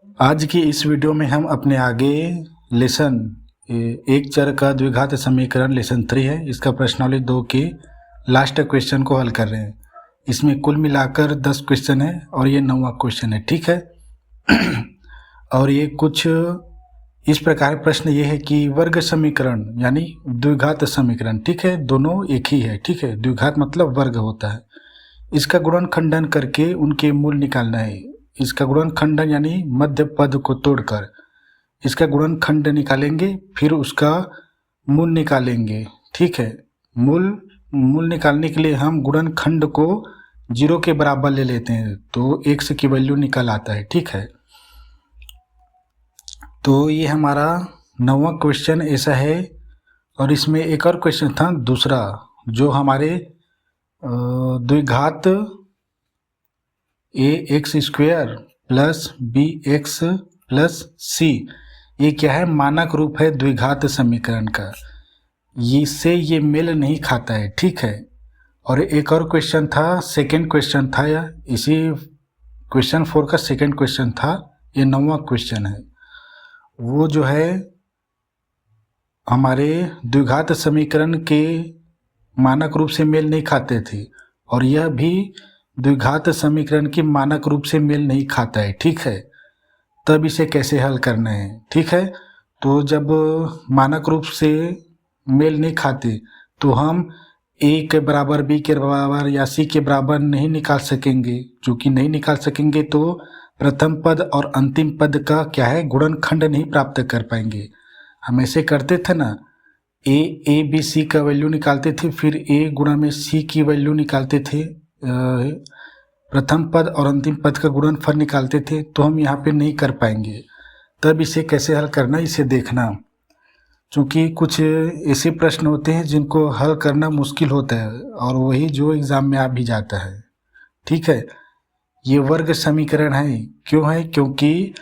आज की इस वीडियो में हम अपने आगे लेसन एक चर का द्विघात समीकरण लेसन 3 है, इसका प्रश्नावली 2 के लास्ट क्वेश्चन को हल कर रहे हैं। इसमें कुल मिलाकर 10 क्वेश्चन है और ये 9वां क्वेश्चन है, ठीक है। और ये कुछ इस प्रकार प्रश्न ये है कि वर्ग समीकरण यानी द्विघात समीकरण, ठीक है, दोनों एक ही है, ठीक है। द्विघात मतलब वर्ग होता है। इसका गुणनखंडन करके उनके मूल निकालना है। इसका गुणनखंडन यानी मध्य पद को तोड़कर इसका गुणनखंड निकालेंगे, फिर उसका मूल निकालेंगे, ठीक है। मूल निकालने के लिए हम गुणनखंड को 0 के बराबर ले लेते हैं, तो x की वैल्यू निकल आता है, ठीक है। तो ये हमारा 9वां क्वेश्चन ऐसा है। और इसमें एक और क्वेश्चन था दूसरा, जो हमारे द्विघात ax² plus bx plus c, ये क्या है, मानक रूप है द्विघात समीकरण का, इससे ये मेल नहीं खाता है, ठीक है। और एक और क्वेश्चन था, सेकंड क्वेश्चन था, या इसी क्वेश्चन 4 का सेकंड क्वेश्चन था, ये 9वां क्वेश्चन है। वो जो है हमारे द्विघात समीकरण के मानक रूप से मेल नहीं खाते थे, और यह भी द्विघात समीकरण की मानक रूप से मेल नहीं खाता है, ठीक है। तब इसे कैसे हल करना है, ठीक है। तो जब मानक रूप से मेल नहीं खाते तो हम a के बराबर, b के बराबर या c के बराबर नहीं निकाल सकेंगे। चूँकि नहीं निकाल सकेंगे तो प्रथम पद और अंतिम पद का क्या है, गुणनखंड नहीं प्राप्त कर पाएंगे। हम ऐसे करते थे ना, a b c का वैल्यू निकालते थे, फिर a गुणा में c की वैल्यू निकालते थे, प्रथम पद और अंतिम पद का गुणनफल निकालते थे, तो हम यहाँ पे नहीं कर पाएंगे। तब इसे कैसे हल करना, इसे देखना। क्योंकि कुछ ऐसे प्रश्न होते हैं जिनको हल करना मुश्किल होता है, और वही जो एग्ज़ाम में आ भी जाता है, ठीक है। ये वर्ग समीकरण है, क्यों है, क्योंकि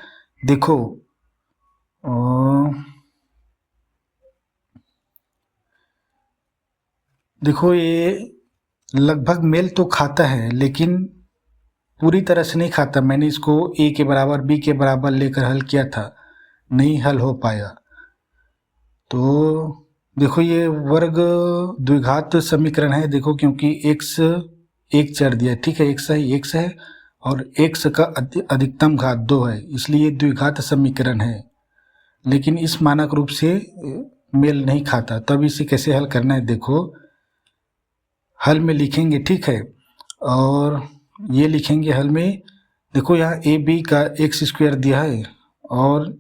देखो ये लगभग मेल तो खाता है, लेकिन पूरी तरह से नहीं खाता। मैंने इसको a के बराबर, b के बराबर लेकर हल किया था, नहीं हल हो पाया। तो देखो ये वर्ग द्विघात समीकरण है, देखो, क्योंकि x एक चर दिया, ठीक है, x है और x का अधिकतम घात 2 है, इसलिए द्विघात समीकरण है। लेकिन इस मानक रूप से मेल नहीं खाता। तब इसे कैसे हल करना है, देखो हल में लिखेंगे, ठीक है। और ये लिखेंगे हल में, देखो यहाँ ए बी का x² दिया है, और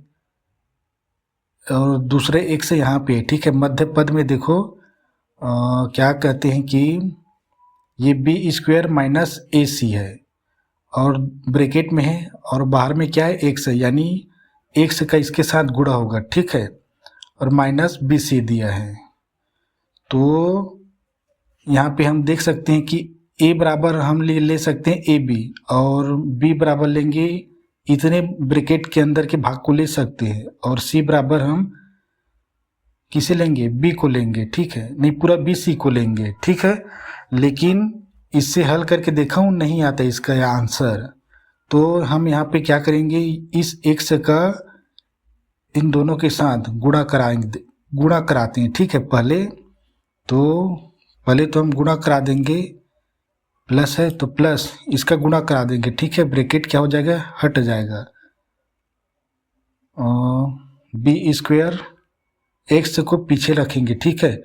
दूसरे x यहाँ पे, ठीक है। मध्य पद में देखो क्या कहते हैं कि ये b² माइनस AC है, और ब्रैकेट में है, और बाहर में क्या है, x है, यानी x का इसके साथ गुणा होगा, ठीक है। और माइनस BC दिया है। तो यहाँ पे हम देख सकते हैं कि a बराबर हम ले सकते हैं AB, और b बराबर लेंगे, इतने ब्रैकेट के अंदर के भाग को ले सकते हैं, और c बराबर हम किसे लेंगे, b को लेंगे, ठीक है। नहीं, पूरा BC को लेंगे, ठीक है। लेकिन इससे हल करके देखा हूँ, नहीं आता इसका यह आंसर। तो हम यहाँ पे क्या करेंगे, इस x का इन दोनों के साथ गुणा कराते हैं, ठीक है। पहले तो हम गुणा करा देंगे, प्लस है तो प्लस इसका गुणा करा देंगे, ठीक है। ब्रैकेट क्या हो जाएगा, हट जाएगा। b² x को पीछे रखेंगे, ठीक है,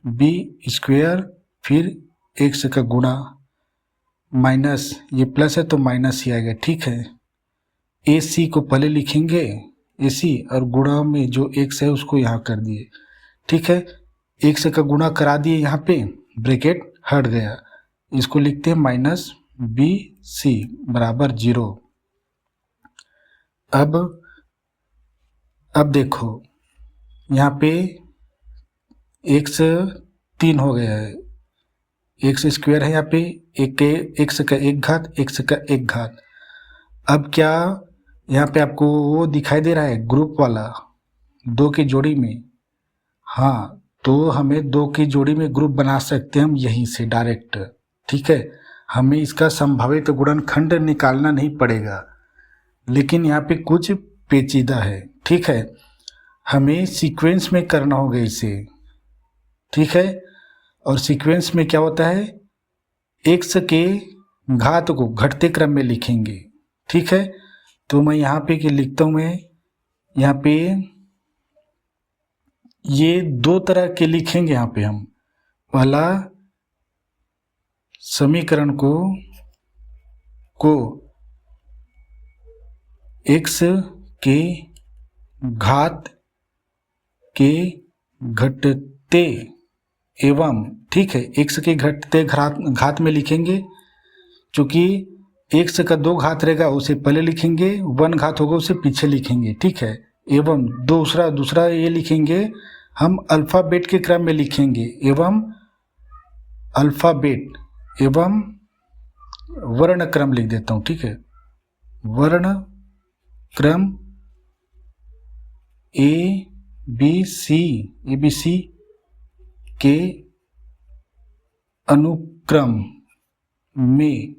b² फिर x का गुणा, माइनस ये प्लस है तो माइनस ही आएगा, ठीक है। AC को पहले लिखेंगे, AC, और गुणा में जो x है उसको यहाँ कर दिए, ठीक है। x का गुणा करा दिए, यहाँ पे ब्रैकेट हट गया, इसको लिखते हैं माइनस BC बराबर 0। अब देखो यहाँ पे x 3 हो गया है, x² है यहाँ पे, x का एक घात, x का एक घात। अब क्या यहाँ पे आपको वो दिखाई दे रहा है, ग्रुप वाला 2 की जोड़ी में, हाँ, तो हमें 2 की जोड़ी में ग्रुप बना सकते हैं हम यहीं से डायरेक्ट, ठीक है। हमें इसका संभावित गुणनखंड निकालना नहीं पड़ेगा। लेकिन यहाँ पे कुछ पेचीदा है, ठीक है। हमें सीक्वेंस में करना होगा इसे, ठीक है। और सीक्वेंस में क्या होता है, x के घात को घटते क्रम में लिखेंगे, ठीक है। तो मैं यहाँ पे कि लिखता हूँ, मैं यहाँ पे ये दो तरह के लिखेंगे। यहाँ पे हम पहला समीकरण को x के घात के घटते एवं, ठीक है, x के घटते घात में लिखेंगे। चूंकि x का 2 घात रहेगा उसे पहले लिखेंगे, 1 घात होगा उसे पीछे लिखेंगे, ठीक है। एवं दूसरा ये लिखेंगे हम अल्फ़ाबेट के क्रम में लिखेंगे, एवं अल्फ़ाबेट एवं वर्ण क्रम लिख देता हूँ, ठीक है। वर्ण क्रम ए बी सी के अनुक्रम में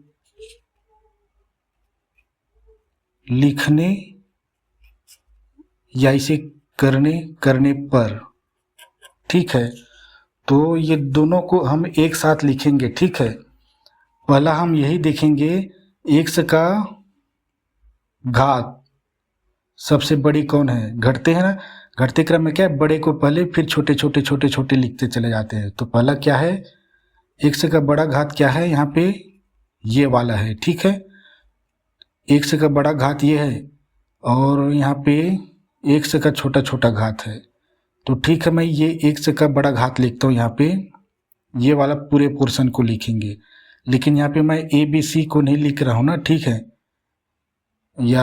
लिखने या इसे करने पर, ठीक है। तो ये दोनों को हम एक साथ लिखेंगे, ठीक है। पहला हम यही देखेंगे, x का घात सबसे बड़ी कौन है, घटते हैं ना। घटते क्रम में क्या है, बड़े को पहले फिर छोटे लिखते चले जाते हैं। तो पहला क्या है, x का बड़ा घात क्या है, यहाँ पे ये वाला है, ठीक है। x का बड़ा घात ये है और यहाँ पे x का छोटा घात है। तो ठीक है, मैं ये x का बड़ा घात लिखता हूँ, यहाँ पे ये वाला पूरे पोर्शन को लिखेंगे। लेकिन यहाँ पे मैं ए बी सी को नहीं लिख रहा हूँ ना, ठीक है। या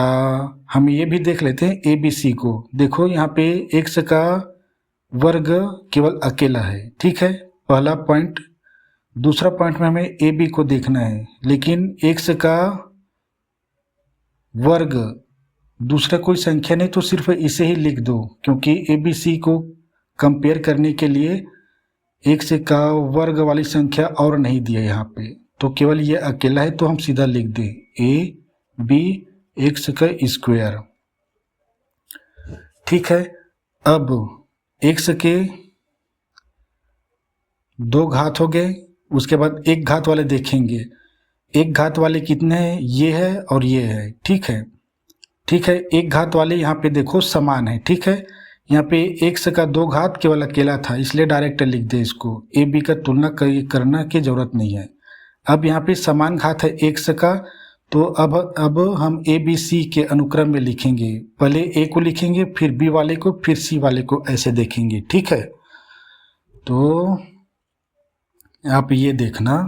हम ये भी देख लेते हैं ए बी सी को। देखो यहाँ पे x का वर्ग केवल अकेला है, ठीक है, पहला पॉइंट। दूसरा पॉइंट में हमें ए बी को देखना है, लेकिन x का वर्ग दूसरा कोई संख्या नहीं, तो सिर्फ इसे ही लिख दो, क्योंकि ए बी सी को कंपेयर करने के लिए x का वर्ग वाली संख्या और नहीं दिया यहाँ पे, तो केवल ये अकेला है। तो हम सीधा लिख दें ए बी x का स्क्वायर, ठीक है। अब x के 2 घात हो गए, उसके बाद 1 घात वाले देखेंगे। 1 घात वाले कितने हैं, ये है और ये है, ठीक है। ठीक है, 1 घात वाले यहाँ पे देखो समान है, ठीक है। यहाँ पे x का 2 घात केवल अकेला था, इसलिए डायरेक्ट लिख दे इसको, ए बी का तुलना करना की जरूरत नहीं है। अब यहाँ पे समान घात है x का, तो अब हम ए बी सी के अनुक्रम में लिखेंगे। पहले ए को लिखेंगे, फिर बी वाले को, फिर सी वाले को, ऐसे देखेंगे, ठीक है। तो आप ये देखना,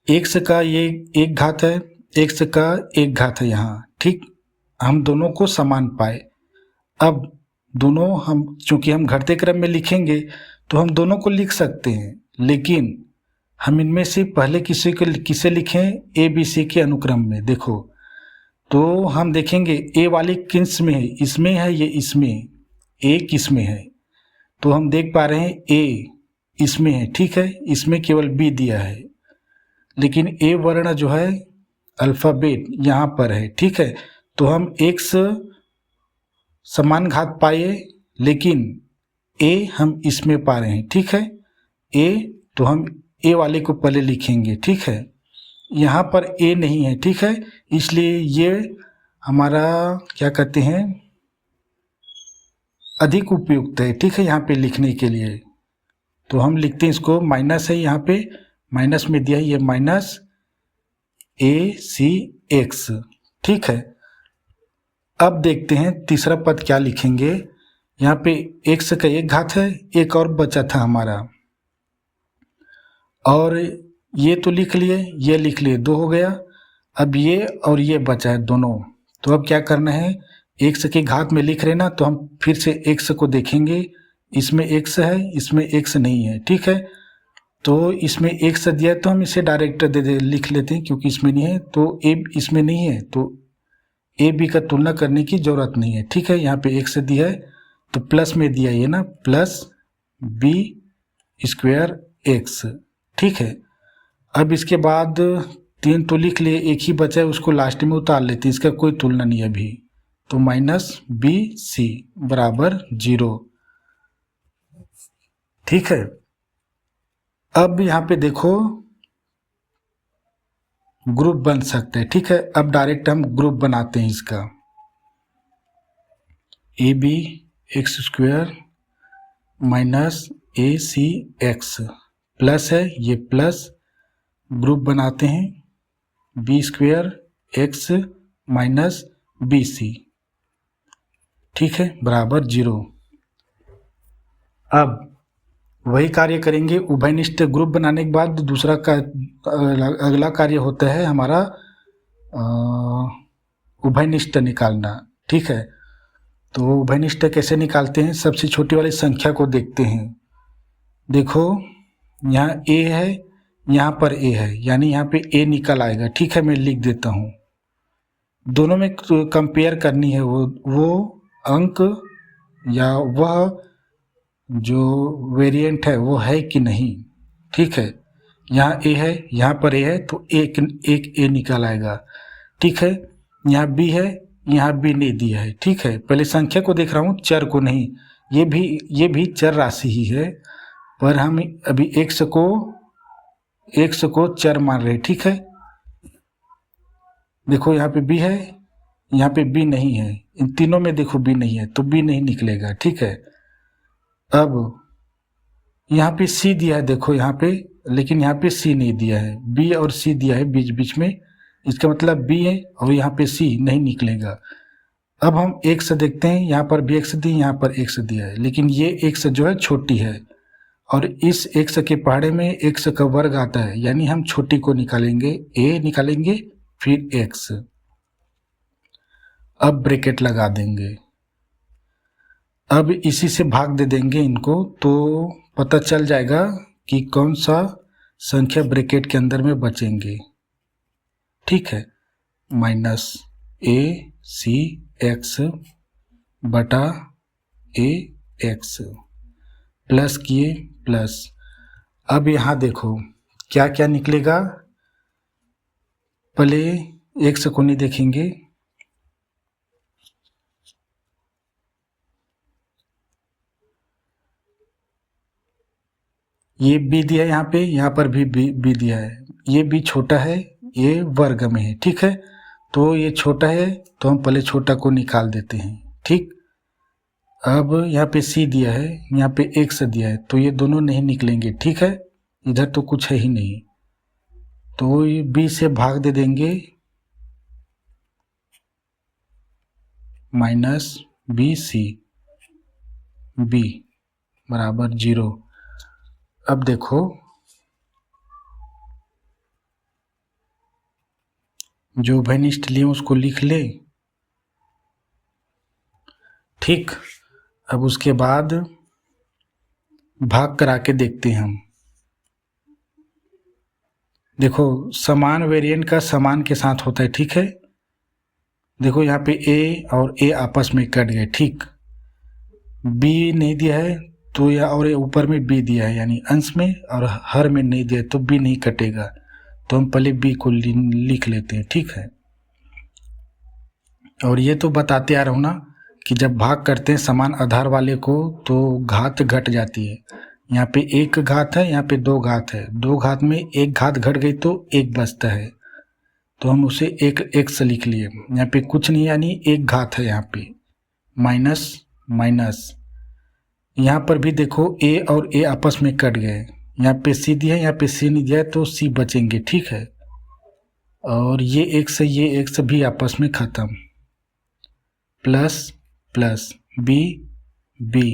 x का ये 1 घात है, x का 1 घात है यहाँ, ठीक। हम दोनों को समान पाए। अब दोनों हम चूंकि हम घटते क्रम में लिखेंगे तो हम दोनों को लिख सकते हैं, लेकिन हम इनमें से पहले किसे लिखें, ए बी सी के अनुक्रम में। देखो तो हम देखेंगे ए वाले किस में है, इसमें है, ये इसमें, ए किस में है। तो हम देख पा रहे हैं ए इसमें है, ठीक है, इसमें केवल बी दिया है, लेकिन ए वर्ण जो है अल्फ़ाबेट यहाँ पर है, ठीक है। तो हम x समान घात पाए, लेकिन a हम इसमें पा रहे हैं, ठीक है। a तो हम a वाले को पहले लिखेंगे, ठीक है। यहाँ पर a नहीं है, ठीक है, इसलिए ये हमारा क्या कहते हैं, अधिक उपयुक्त है, ठीक है, यहाँ पे लिखने के लिए। तो हम लिखते हैं इसको, माइनस है यहाँ पे, माइनस में दिया है ये माइनस ए सी एक्स, ठीक है। अब देखते हैं तीसरा पद क्या लिखेंगे। यहाँ पे x का 1 घात है, एक और बचा था हमारा, और ये तो लिख लिए, ये लिख लिए, 2 हो गया। अब ये और ये बचा है दोनों। तो अब क्या करना है, x के घात में लिख रहे ना, तो हम फिर से x को देखेंगे, इसमें x है, इसमें x नहीं है, ठीक है। तो इसमें x दिया है तो हम इसे डायरेक्ट लिख लेते हैं, क्योंकि इसमें नहीं है। तो a इसमें नहीं है, तो ए बी का तुलना करने की जरूरत नहीं है, ठीक है। यहाँ पे x दिया है तो प्लस में दिया ये ना, प्लस बी स्क्वायर एक्स, ठीक है। अब इसके बाद 3 तो लिख लिए, एक ही बचा है उसको लास्ट में उतार लेते, इसका कोई तुलना नहीं है अभी। तो माइनस बी सी बराबर 0। ठीक है, अब यहाँ पे देखो ग्रुप बन सकते हैं। ठीक है, अब डायरेक्ट हम ग्रुप बनाते हैं इसका। A B X square minus A C X plus है, ये प्लस ग्रुप बनाते हैं B square X minus B C. ठीक है, बराबर 0। अब वही कार्य करेंगे, उभयनिष्ठ ग्रुप बनाने के बाद दूसरा का अगला कार्य होता है हमारा उभयनिष्ठ निकालना। ठीक है, तो उभयनिष्ठ कैसे निकालते हैं, सबसे छोटी वाली संख्या को देखते हैं। देखो यहाँ ए है, यहाँ पर ए है, यानी यहाँ पे ए निकल आएगा। ठीक है, मैं लिख देता हूँ। दोनों में कंपेयर करनी है वो अंक या वह जो वेरिएंट है वो है कि नहीं। ठीक है, यहाँ ए है, यहाँ पर ए है, तो एक ए निकल आएगा। ठीक है, यहाँ बी है, यहाँ बी नहीं दिया है। ठीक है, पहले संख्या को देख रहा हूँ, चर को नहीं। ये भी चर राशि ही है, पर हम अभी एक्स को चर मान रहे हैं। ठीक है, देखो यहाँ पे बी है, यहाँ पे बी नहीं है, इन तीनों में देखो बी नहीं है, तो बी नहीं निकलेगा। ठीक है, अब यहाँ पे सी दिया है, देखो यहाँ पे, लेकिन यहाँ पे सी नहीं दिया है, बी और सी दिया है बीच बीच में, इसका मतलब बी है और यहाँ पे सी नहीं निकलेगा। अब हम एक्स देखते हैं, यहाँ पर भी एक्स दिया, यहाँ पर एक्स दिया है, लेकिन ये एक्स जो है छोटी है, और इस एक्स के पहाड़े में एक्स का वर्ग आता है, यानी हम छोटी को निकालेंगे, ए निकालेंगे, फिर एक्स। अब ब्रैकेट लगा देंगे, अब इसी से भाग दे देंगे इनको, तो पता चल जाएगा कि कौन सा संख्या ब्रैकेट के अंदर में बचेंगे। ठीक है, माइनस ए सी एक्स बटा ए एक्स प्लस किए प्लस। अब यहाँ देखो क्या क्या निकलेगा, पहले एक्स को नहीं देखेंगे, ये बी दिया है, यहाँ पर भी बी दिया है, ये बी छोटा है, ये वर्ग में है। ठीक है, तो ये छोटा है, तो हम पहले छोटा को निकाल देते हैं। ठीक, अब यहाँ पे सी दिया है, यहाँ पे एक्स दिया है, तो ये दोनों नहीं निकलेंगे। ठीक है, इधर तो कुछ है ही नहीं, तो ये बी से भाग दे देंगे, माइनस बी सी बी बराबर 0। अब देखो जो उभयनिष्ठ लिए उसको लिख ले। ठीक, अब उसके बाद भाग करा के देखते हैं हम। देखो समान वेरिएंट का समान के साथ होता है। ठीक है, देखो यहाँ पे ए और ए आपस में कट गए। ठीक, बी नहीं दिया है तो या और ऊपर में बी दिया है, यानी अंश में और हर में नहीं दिया तो बी नहीं कटेगा, तो हम पहले बी को लिख लेते हैं। ठीक है, और ये तो बताते आ रहा हूँ ना कि जब भाग करते हैं समान आधार वाले को तो घात घट जाती है। यहाँ पे एक घात है, यहाँ पे दो घात है, दो घात में एक घात घट गई तो एक बचता है, तो हम उसे एक एक्स लिख लिए। यहाँ पे कुछ नहीं, यानी एक घात है, यहाँ पे माइनस माइनस। यहाँ पर भी देखो ए और ए आपस में कट गए, यहाँ पे सी दिया है, यहाँ पे सी नहीं दिया है, तो सी बचेंगे। ठीक है, और ये एक्स भी आपस में खत्म, plus plus B B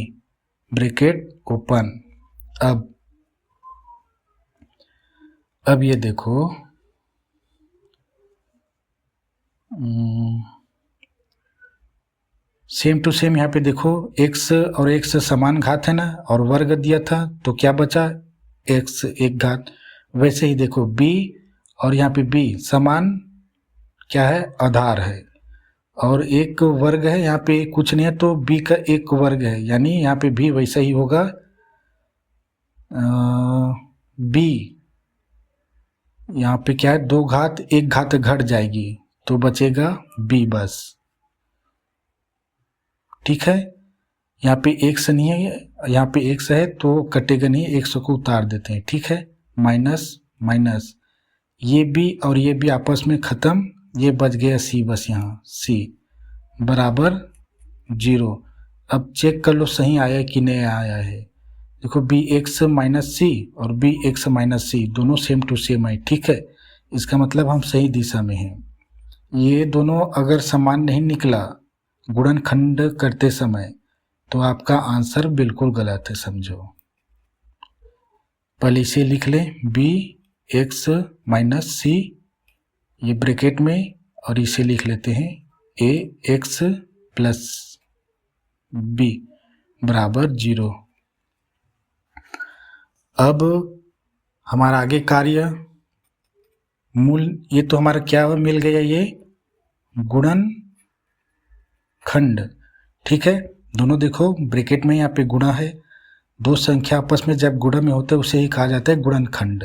bracket open. अब ये देखो सेम टू सेम, यहाँ पे देखो x और x समान घात है ना, और वर्ग दिया था तो क्या बचा, x एक घात। वैसे ही देखो b और यहाँ पे b समान क्या है, आधार है, और एक वर्ग है, यहाँ पे कुछ नहीं है तो b का एक वर्ग है, यानी यहाँ पे भी वैसा ही होगा। b यहाँ पे क्या है, 2 घात 1 घात घट जाएगी तो बचेगा b बस। ठीक है, यहाँ पे x नहीं है, यहाँ पे x है तो कटेगा नहीं, 100 को उतार देते हैं। ठीक है, माइनस माइनस, ये b और ये b आपस में खत्म, ये बच गया c बस, यहाँ c बराबर 0। अब चेक कर लो सही आया कि नहीं आया है। देखो बी एक्स माइनस सी और बी एक्स माइनस सी दोनों सेम टू सेम है। ठीक है, इसका मतलब हम सही दिशा में हैं। ये दोनों अगर समान नहीं निकला गुणनखंड करते समय तो आपका आंसर बिल्कुल गलत है, समझो। पहले इसे लिख लें, बी एक्स माइनस सी ये ब्रैकेट में, और इसे लिख लेते हैं ए एक्स प्लस बी बराबर 0। अब हमारा आगे कार्य मूल, ये तो हमारा क्या मिल गया, ये गुणनखंड। ठीक है, दोनों देखो ब्रैकेट में यहाँ पे गुणा है, दो संख्या आपस में जब गुणा में होता है उसे ही कहा जाता है गुणनखंड।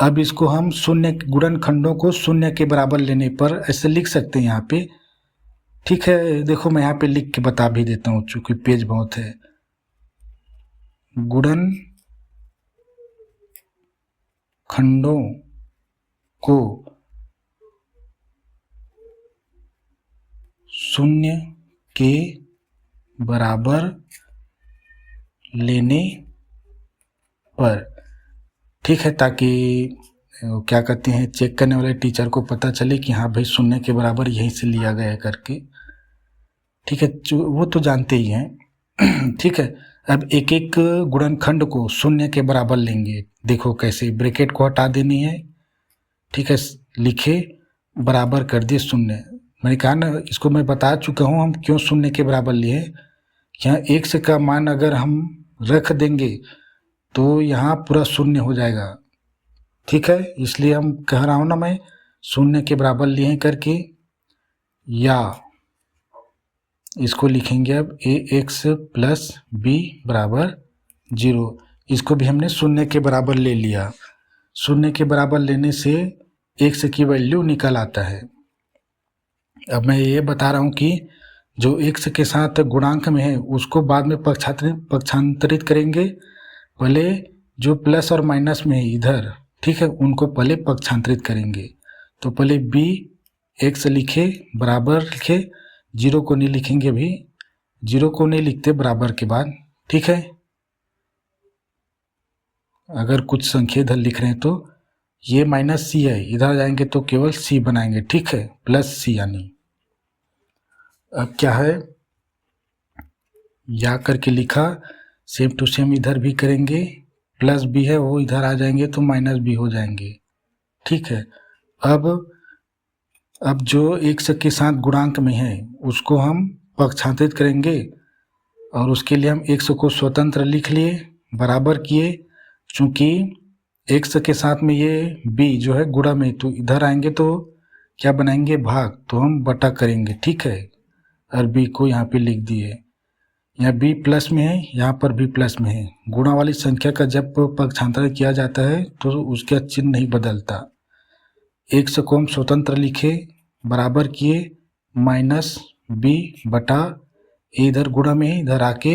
अब इसको हम शून्य, गुणनखंडों को शून्य के बराबर लेने पर ऐसे लिख सकते हैं यहाँ पे। ठीक है, देखो मैं यहाँ पे लिख के बता भी देता हूँ चूंकि पेज बहुत है। गुणनखंडों को शून्य के बराबर लेने पर, ठीक है, ताकि क्या कहते हैं चेक करने वाले टीचर को पता चले कि हाँ भाई शून्य के बराबर यहीं से लिया गया है करके। ठीक है, वो तो जानते ही हैं। ठीक है, अब एक एक गुणनखंड को शून्य के बराबर लेंगे। देखो कैसे, ब्रैकेट को हटा देनी है। ठीक है, लिखे बराबर कर दिए शून्य। मैंने कहा ना, इसको मैं बता चुका हूँ हम क्यों शून्य के बराबर लिए। यहाँ x का मान अगर हम रख देंगे तो यहाँ पूरा शून्य हो जाएगा। ठीक है, इसलिए हम कह रहा हूँ ना मैं, शून्य के बराबर लिए करके, या इसको लिखेंगे अब ए एक्स प्लस बी बराबर 0। इसको भी हमने शून्य के बराबर ले लिया। शून्य के बराबर लेने से x की वैल्यू निकल आता है। अब मैं ये बता रहा हूँ कि जो x के साथ गुणांक में है उसको बाद में पक्षांतरित करेंगे। पहले जो प्लस और माइनस में है इधर, ठीक है, उनको पहले पक्षांतरित करेंगे। तो पहले बी एक्स लिखे, बराबर लिखे, 0 को नहीं लिखेंगे, अभी 0 को नहीं लिखते बराबर के बाद। ठीक है, अगर कुछ संख्या इधर लिख रहे हैं तो ये माइनस सी है, इधर जाएंगे तो केवल सी बनाएंगे। ठीक है, प्लस सी यानी। अब क्या है, या करके लिखा, सेम टू सेम इधर भी करेंगे, प्लस बी है वो इधर आ जाएंगे तो माइनस बी हो जाएंगे। ठीक है, अब जो x के साथ गुणांक में है उसको हम पक्षांतरित करेंगे और उसके लिए हम x को स्वतंत्र लिख लिए, बराबर किए। चूंकि x के साथ में ये b जो है गुणा में, तो इधर आएंगे तो क्या बनाएंगे, भाग, तो हम बटा करेंगे। ठीक है, और b को यहाँ पे लिख दिए। यहाँ b प्लस में है, यहाँ पर भी प्लस में है। गुणा वाली संख्या का जब पक्षांतर किया जाता है तो उसका चिन्ह नहीं बदलता। x को हम स्वतंत्र लिखे, बराबर किए, माइनस b बटा, इधर गुणा में इधर आके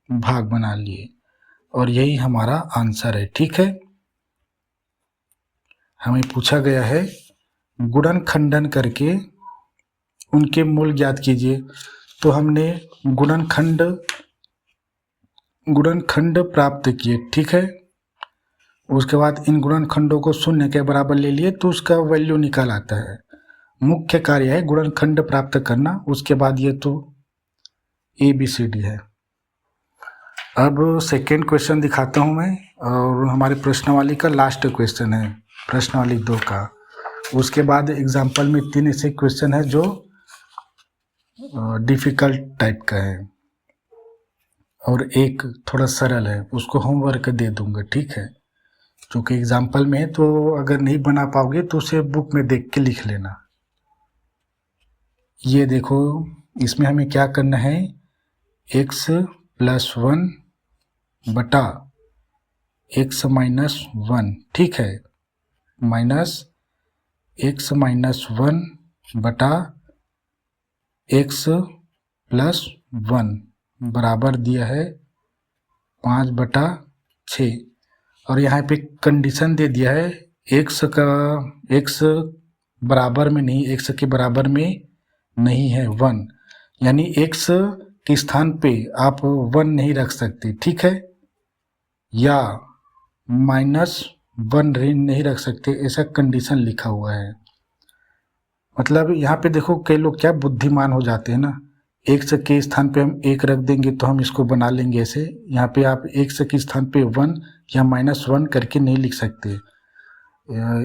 भाग बना लिए, और यही हमारा आंसर है। ठीक है, हमें पूछा गया है गुणनखंडन करके उनके मूल ज्ञात कीजिए। तो हमने गुणनखंड प्राप्त किए। ठीक है, उसके बाद इन गुणनखंडों को शून्य के बराबर ले लिए तो उसका वैल्यू निकाल आता है। मुख्य कार्य है गुणनखंड प्राप्त करना। उसके बाद ये तो ABCD है। अब सेकेंड क्वेश्चन दिखाता हूँ मैं, और हमारे प्रश्नावली का लास्ट क्वेश्चन है, प्रश्नावली 2 का। उसके बाद एग्जाम्पल में 3 ऐसे क्वेश्चन है जो डिफ़िकल्ट टाइप का है और एक थोड़ा सरल है, उसको होमवर्क दे दूंगा। ठीक है, क्योंकि एग्जाम्पल में है तो अगर नहीं बना पाओगे तो उसे बुक में देख के लिख लेना। ये देखो, इसमें हमें क्या करना है, x प्लस 1 बटा x माइनस 1। ठीक है, माइनस एक्स माइनस 1 बटा एक्स प्लस 1 बराबर दिया है 5/6। और यहाँ पे कंडीशन दे दिया है एक्स बराबर में नहीं, एक्स के बराबर में नहीं है 1, यानी एक्स के स्थान पे आप 1 नहीं रख सकते, ठीक है, या -1 नहीं रख सकते, ऐसा कंडीशन लिखा हुआ है। मतलब यहाँ पे देखो कई लोग क्या बुद्धिमान हो जाते हैं ना, एक्स के स्थान पे हम 1 रख देंगे तो हम इसको बना लेंगे ऐसे। यहाँ पे आप एक्स के स्थान पे 1 या -1 करके नहीं लिख सकते।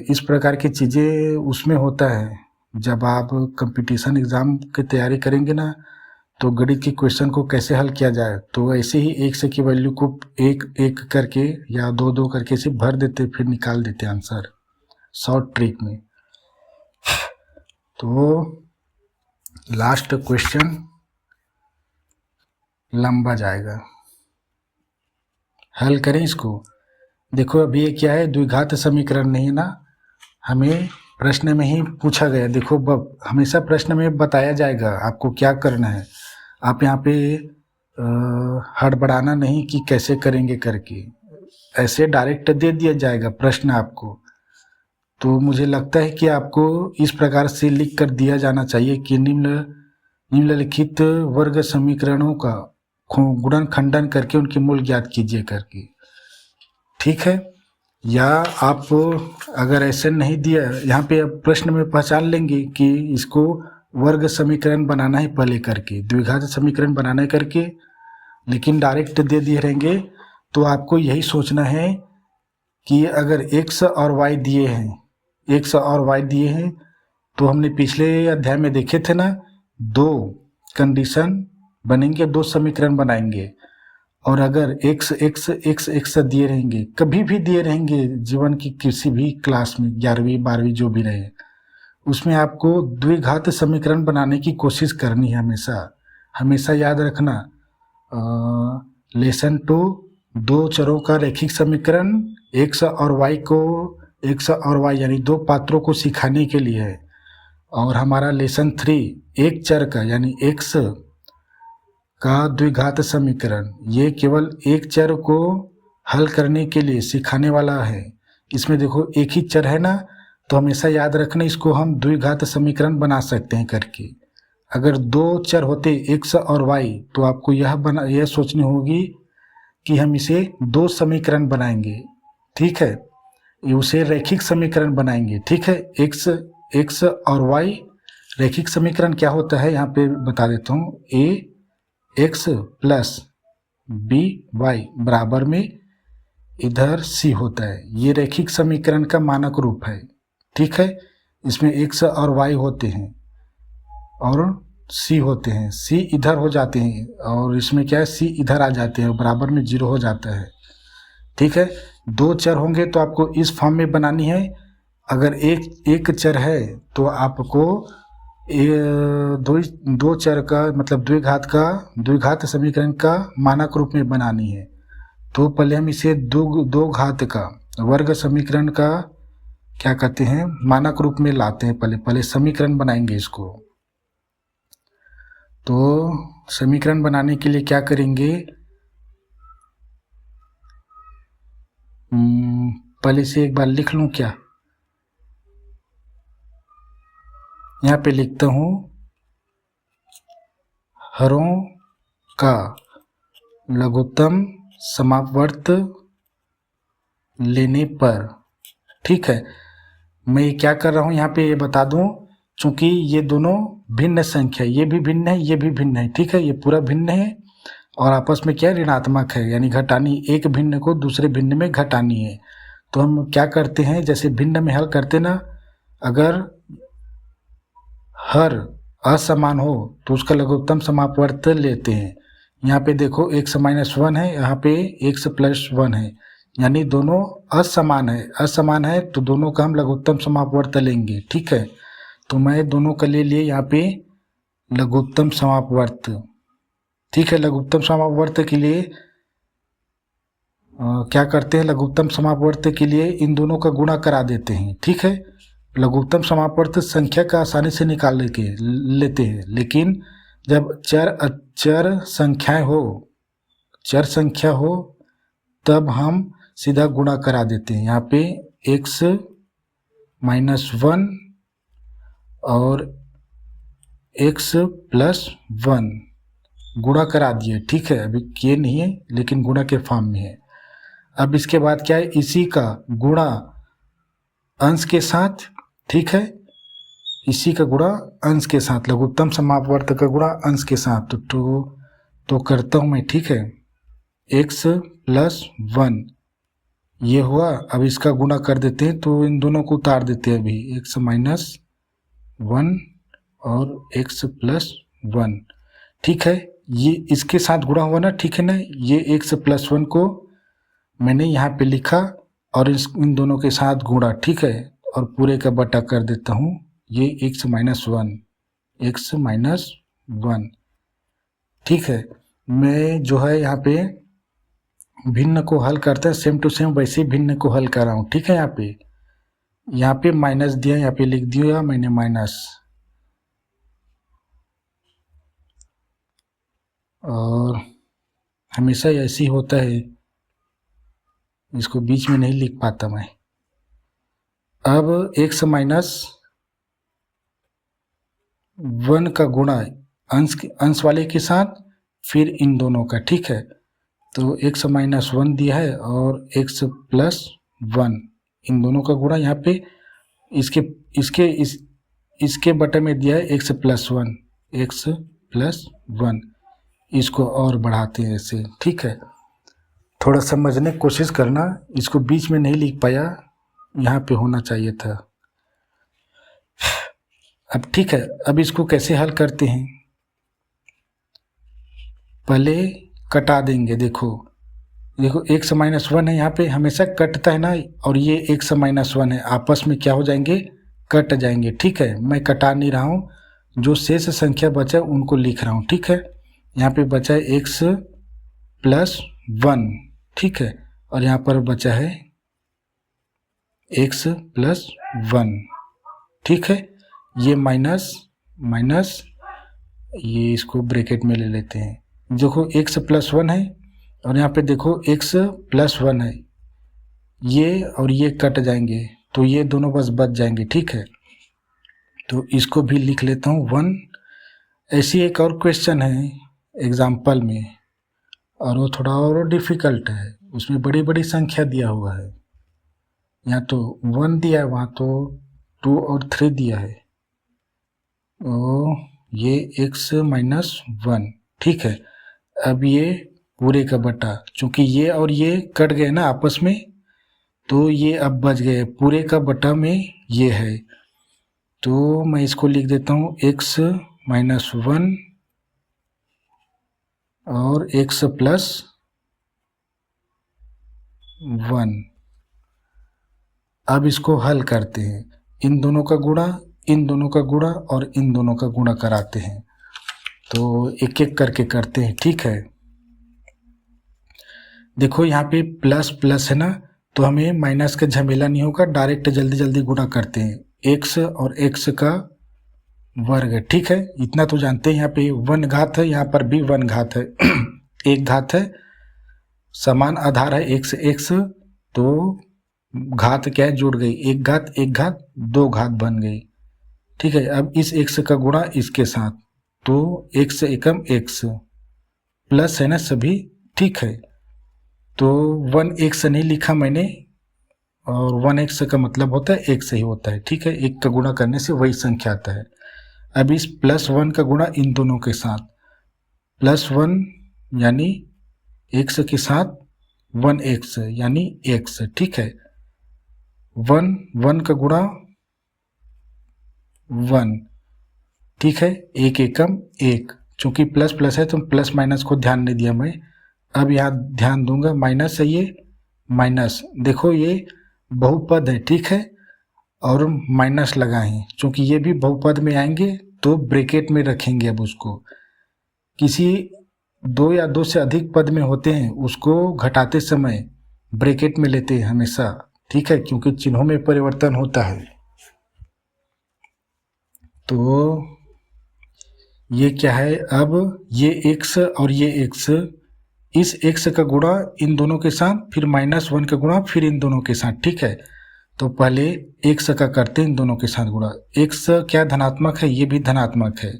इस प्रकार की चीज़ें उसमें होता है जब आप कंपटीशन एग्ज़ाम की तैयारी करेंगे ना, तो गणित के क्वेश्चन को कैसे हल किया जाए, तो ऐसे ही एक्स की वैल्यू को 1 करके या 2 करके ऐसे भर देते, फिर निकाल देते आंसर शॉर्ट ट्रिक में। तो लास्ट क्वेश्चन लंबा जाएगा, हल करें इसको। देखो अभी ये क्या है, द्विघात समीकरण नहीं है ना, हमें प्रश्न में ही पूछा गया। देखो हमेशा प्रश्न में बताया जाएगा आपको क्या करना है, आप यहाँ पे हड़बड़ाना नहीं कि कैसे करेंगे करके, ऐसे डायरेक्ट दे दिया जाएगा प्रश्न आपको। तो मुझे लगता है कि आपको इस प्रकार से लिख कर दिया जाना चाहिए कि निम्नलिखित वर्ग समीकरणों का गुणन खंडन करके उनके मूल ज्ञात कीजिए करके, ठीक है। या आप अगर ऐसे नहीं दिया, यहाँ पे प्रश्न में पहचान लेंगे कि इसको वर्ग समीकरण बनाना है पहले करके, द्विघात समीकरण बनाना है करके, लेकिन डायरेक्ट दे दिए रहेंगे। तो आपको यही सोचना है कि अगर x और y दिए हैं, तो हमने पिछले अध्याय में देखे थे ना, 2 कंडीशन बनेंगे, 2 समीकरण बनाएंगे। और अगर x दिए रहेंगे, कभी भी दिए रहेंगे जीवन की किसी भी क्लास में, 11वीं 12वीं जो भी रहे, उसमें आपको द्विघात समीकरण बनाने की कोशिश करनी है हमेशा याद रखना। लेसन 2 2 चरों का रैखिक समीकरण x और y यानी 2 पात्रों को सिखाने के लिए है। और हमारा लेसन 3 एक चर का यानी x का द्विघात समीकरण, ये केवल एक चर को हल करने के लिए सिखाने वाला है। इसमें देखो एक ही चर है ना, तो हमेशा याद रखना इसको हम द्विघात समीकरण बना सकते हैं करके। अगर 2 चर होते x और y, तो आपको यह सोचनी होगी कि हम इसे 2 समीकरण बनाएंगे, ठीक है, उसे रैखिक समीकरण बनाएंगे, ठीक है। x और y रैखिक समीकरण क्या होता है यहाँ पे बता देता हूँ, ax प्लस by बराबर में इधर c होता है, ये रैखिक समीकरण का मानक रूप है, ठीक है। इसमें x और y होते हैं और c होते हैं, c इधर हो जाते हैं और इसमें क्या है, c इधर आ जाते हैं, बराबर में 0 हो जाता है, ठीक है। 2 चर होंगे तो आपको इस फॉर्म में बनानी है। अगर एक चर है तो आपको 2 चर का मतलब द्विघात समीकरण का मानक रूप में बनानी है। तो पहले हम इसे 2 घात का वर्ग समीकरण का क्या कहते हैं, मानक रूप में लाते हैं। पहले समीकरण बनाएंगे इसको। तो समीकरण बनाने के लिए क्या करेंगे, पहले से एक बार लिख लूं क्या, यहाँ पे लिखता हूँ, हरों का लघुत्तम समापवर्त लेने पर, ठीक है। मैं क्या कर रहा हूँ यहाँ पे ये बता दूँ, चूंकि ये दोनों भिन्न संख्या, ये भी भिन्न है, ये भी भिन्न है, ठीक है, ये पूरा भिन्न है और आपस में क्या ऋणात्मक है, यानी घटानी, एक भिन्न को दूसरे भिन्न में घटानी है। तो हम क्या करते हैं, जैसे भिन्न में हल करते ना, अगर हर असमान हो तो उसका लघुत्तम समापवर्त लेते हैं। यहाँ पे देखो x -1 है, यहाँ पे x + 1 है, यानी दोनों असमान है तो दोनों का हम लघुत्तम समापवर्त लेंगे, ठीक है। तो मैं दोनों का ले लिए यहाँ पे लघुत्तम समापवर्त, ठीक है। लघुत्तम समापवर्त के लिए क्या करते हैं, लघुत्तम समापवर्त के लिए इन दोनों का गुणा करा देते हैं। ठीक है, लघुत्तम समापवर्त संख्या का आसानी से निकाल लेते हैं, लेकिन जब चर संख्या हो तब हम सीधा गुणा करा देते हैं। यहाँ पे x -1 और x + 1 गुणा करा दिए। ठीक है, अभी किए नहीं है लेकिन गुणा के फॉर्म में है। अब इसके बाद क्या है, इसी का गुणा अंश के साथ। ठीक है, इसी का गुणा अंश के साथ, लघुत्तम समापवर्त का गुणा अंश के साथ। तो करता हूँ मैं। ठीक है, x + 1 ये हुआ। अब इसका गुणा कर देते हैं, तो इन दोनों को उतार देते हैं अभी, x -1 और x + 1। ठीक है, ये इसके साथ गुणा हुआ ना। ठीक है ना, ये x + 1 को मैंने यहाँ पे लिखा और इन दोनों के साथ गुणा। ठीक है, और पूरे का बटा कर देता हूँ, ये x -1। ठीक है, मैं जो है यहाँ पे भिन्न को हल करते हैं, सेम टू सेम वैसे भिन्न को हल कर रहा हूँ। ठीक है, यहाँ पे माइनस दिया, यहाँ पे लिख दिया मैंने माइनस, और हमेशा ऐसे ही होता है, इसको बीच में नहीं लिख पाता मैं। अब x -1 का गुणा अंश वाले के साथ, फिर इन दोनों का। ठीक है, तो x -1 दिया है और x + 1 इन दोनों का गुणा। यहाँ पे इसके बटे में दिया है x + 1। इसको और बढ़ाते हैं ऐसे। ठीक है, थोड़ा समझने की कोशिश करना, इसको बीच में नहीं लिख पाया, यहाँ पे होना चाहिए था। अब ठीक है, अब इसको कैसे हल करते हैं, पहले कटा देंगे। देखो x -1 है, यहाँ पे हमेशा कटता है ना, और ये x -1 है, आपस में क्या हो जाएंगे, कट जाएंगे। ठीक है, मैं कटा नहीं रहा हूँ, जो शेष संख्या बचा है उनको लिख रहा हूँ। ठीक है, यहाँ पे बचा है x + 1। ठीक है, और यहाँ पर बचा है x + 1। ठीक है, ये माइनस ये इसको ब्रैकेट में ले लेते हैं। देखो x + 1 है, और यहाँ पे देखो x + 1 है, ये और ये कट जाएंगे, तो ये दोनों बस बच जाएंगे। ठीक है, तो इसको भी लिख लेता हूँ 1। ऐसी एक और क्वेश्चन है एग्जाम्पल में, और वो थोड़ा और डिफ़िकल्ट है, उसमें बड़ी बड़ी संख्या दिया हुआ है। यहाँ तो 1 दिया है, वहाँ तो 2 और 3 दिया है। ये x -1। ठीक है, अब ये पूरे का बटा, चूंकि ये और ये कट गए ना आपस में, तो ये अब बच गए, पूरे का बटा में ये है। तो मैं इसको लिख देता हूँ x -1 और x + 1। अब इसको हल करते हैं, इन दोनों का गुणा, इन दोनों का गुणा और इन दोनों का गुणा कराते हैं। तो एक एक करके करते हैं। ठीक है, देखो यहाँ पे प्लस है ना, तो हमें माइनस का झमेला नहीं होगा, डायरेक्ट जल्दी जल्दी गुणा करते हैं। x और x का वर्ग। ठीक है, इतना तो जानते हैं, यहाँ पे 1 घात है, यहाँ पर भी 1 घात है। एक घात है, समान आधार है x, तो घात क्या है, जुड़ गई, एक घात 2 घात बन गई। ठीक है, अब इस x का गुणा इसके साथ, तो x एकम x, प्लस है ना सभी। ठीक है, तो 1x नहीं लिखा मैंने, और 1x का मतलब होता है x ही होता है। ठीक है, एक का गुणा करने से वही संख्या आता है। अब इस +1 का गुणा इन दोनों के साथ, +1 यानी x के साथ 1x यानी x। ठीक है, 1 का गुणा 1। ठीक है, एक एकम 1, चूंकि प्लस है तो प्लस माइनस को ध्यान नहीं दिया मैं, अब यहाँ ध्यान दूंगा। माइनस है, ये माइनस, देखो ये बहुपद है। ठीक है, और माइनस लगाएं, चूंकि ये भी बहुपद में आएंगे तो ब्रैकेट में रखेंगे। अब उसको किसी 2 या 2 से अधिक पद में होते हैं, उसको घटाते समय ब्रैकेट में लेते हैं हमेशा, ठीक है, क्योंकि चिन्हों में परिवर्तन होता है। तो ये क्या है, अब ये x और ये x, इस x का गुणा इन दोनों के साथ, फिर -1 का गुणा फिर इन दोनों के साथ, ठीक है। तो पहले x का करते हैं इन दोनों के साथ गुणा। x क्या धनात्मक है, ये भी धनात्मक है,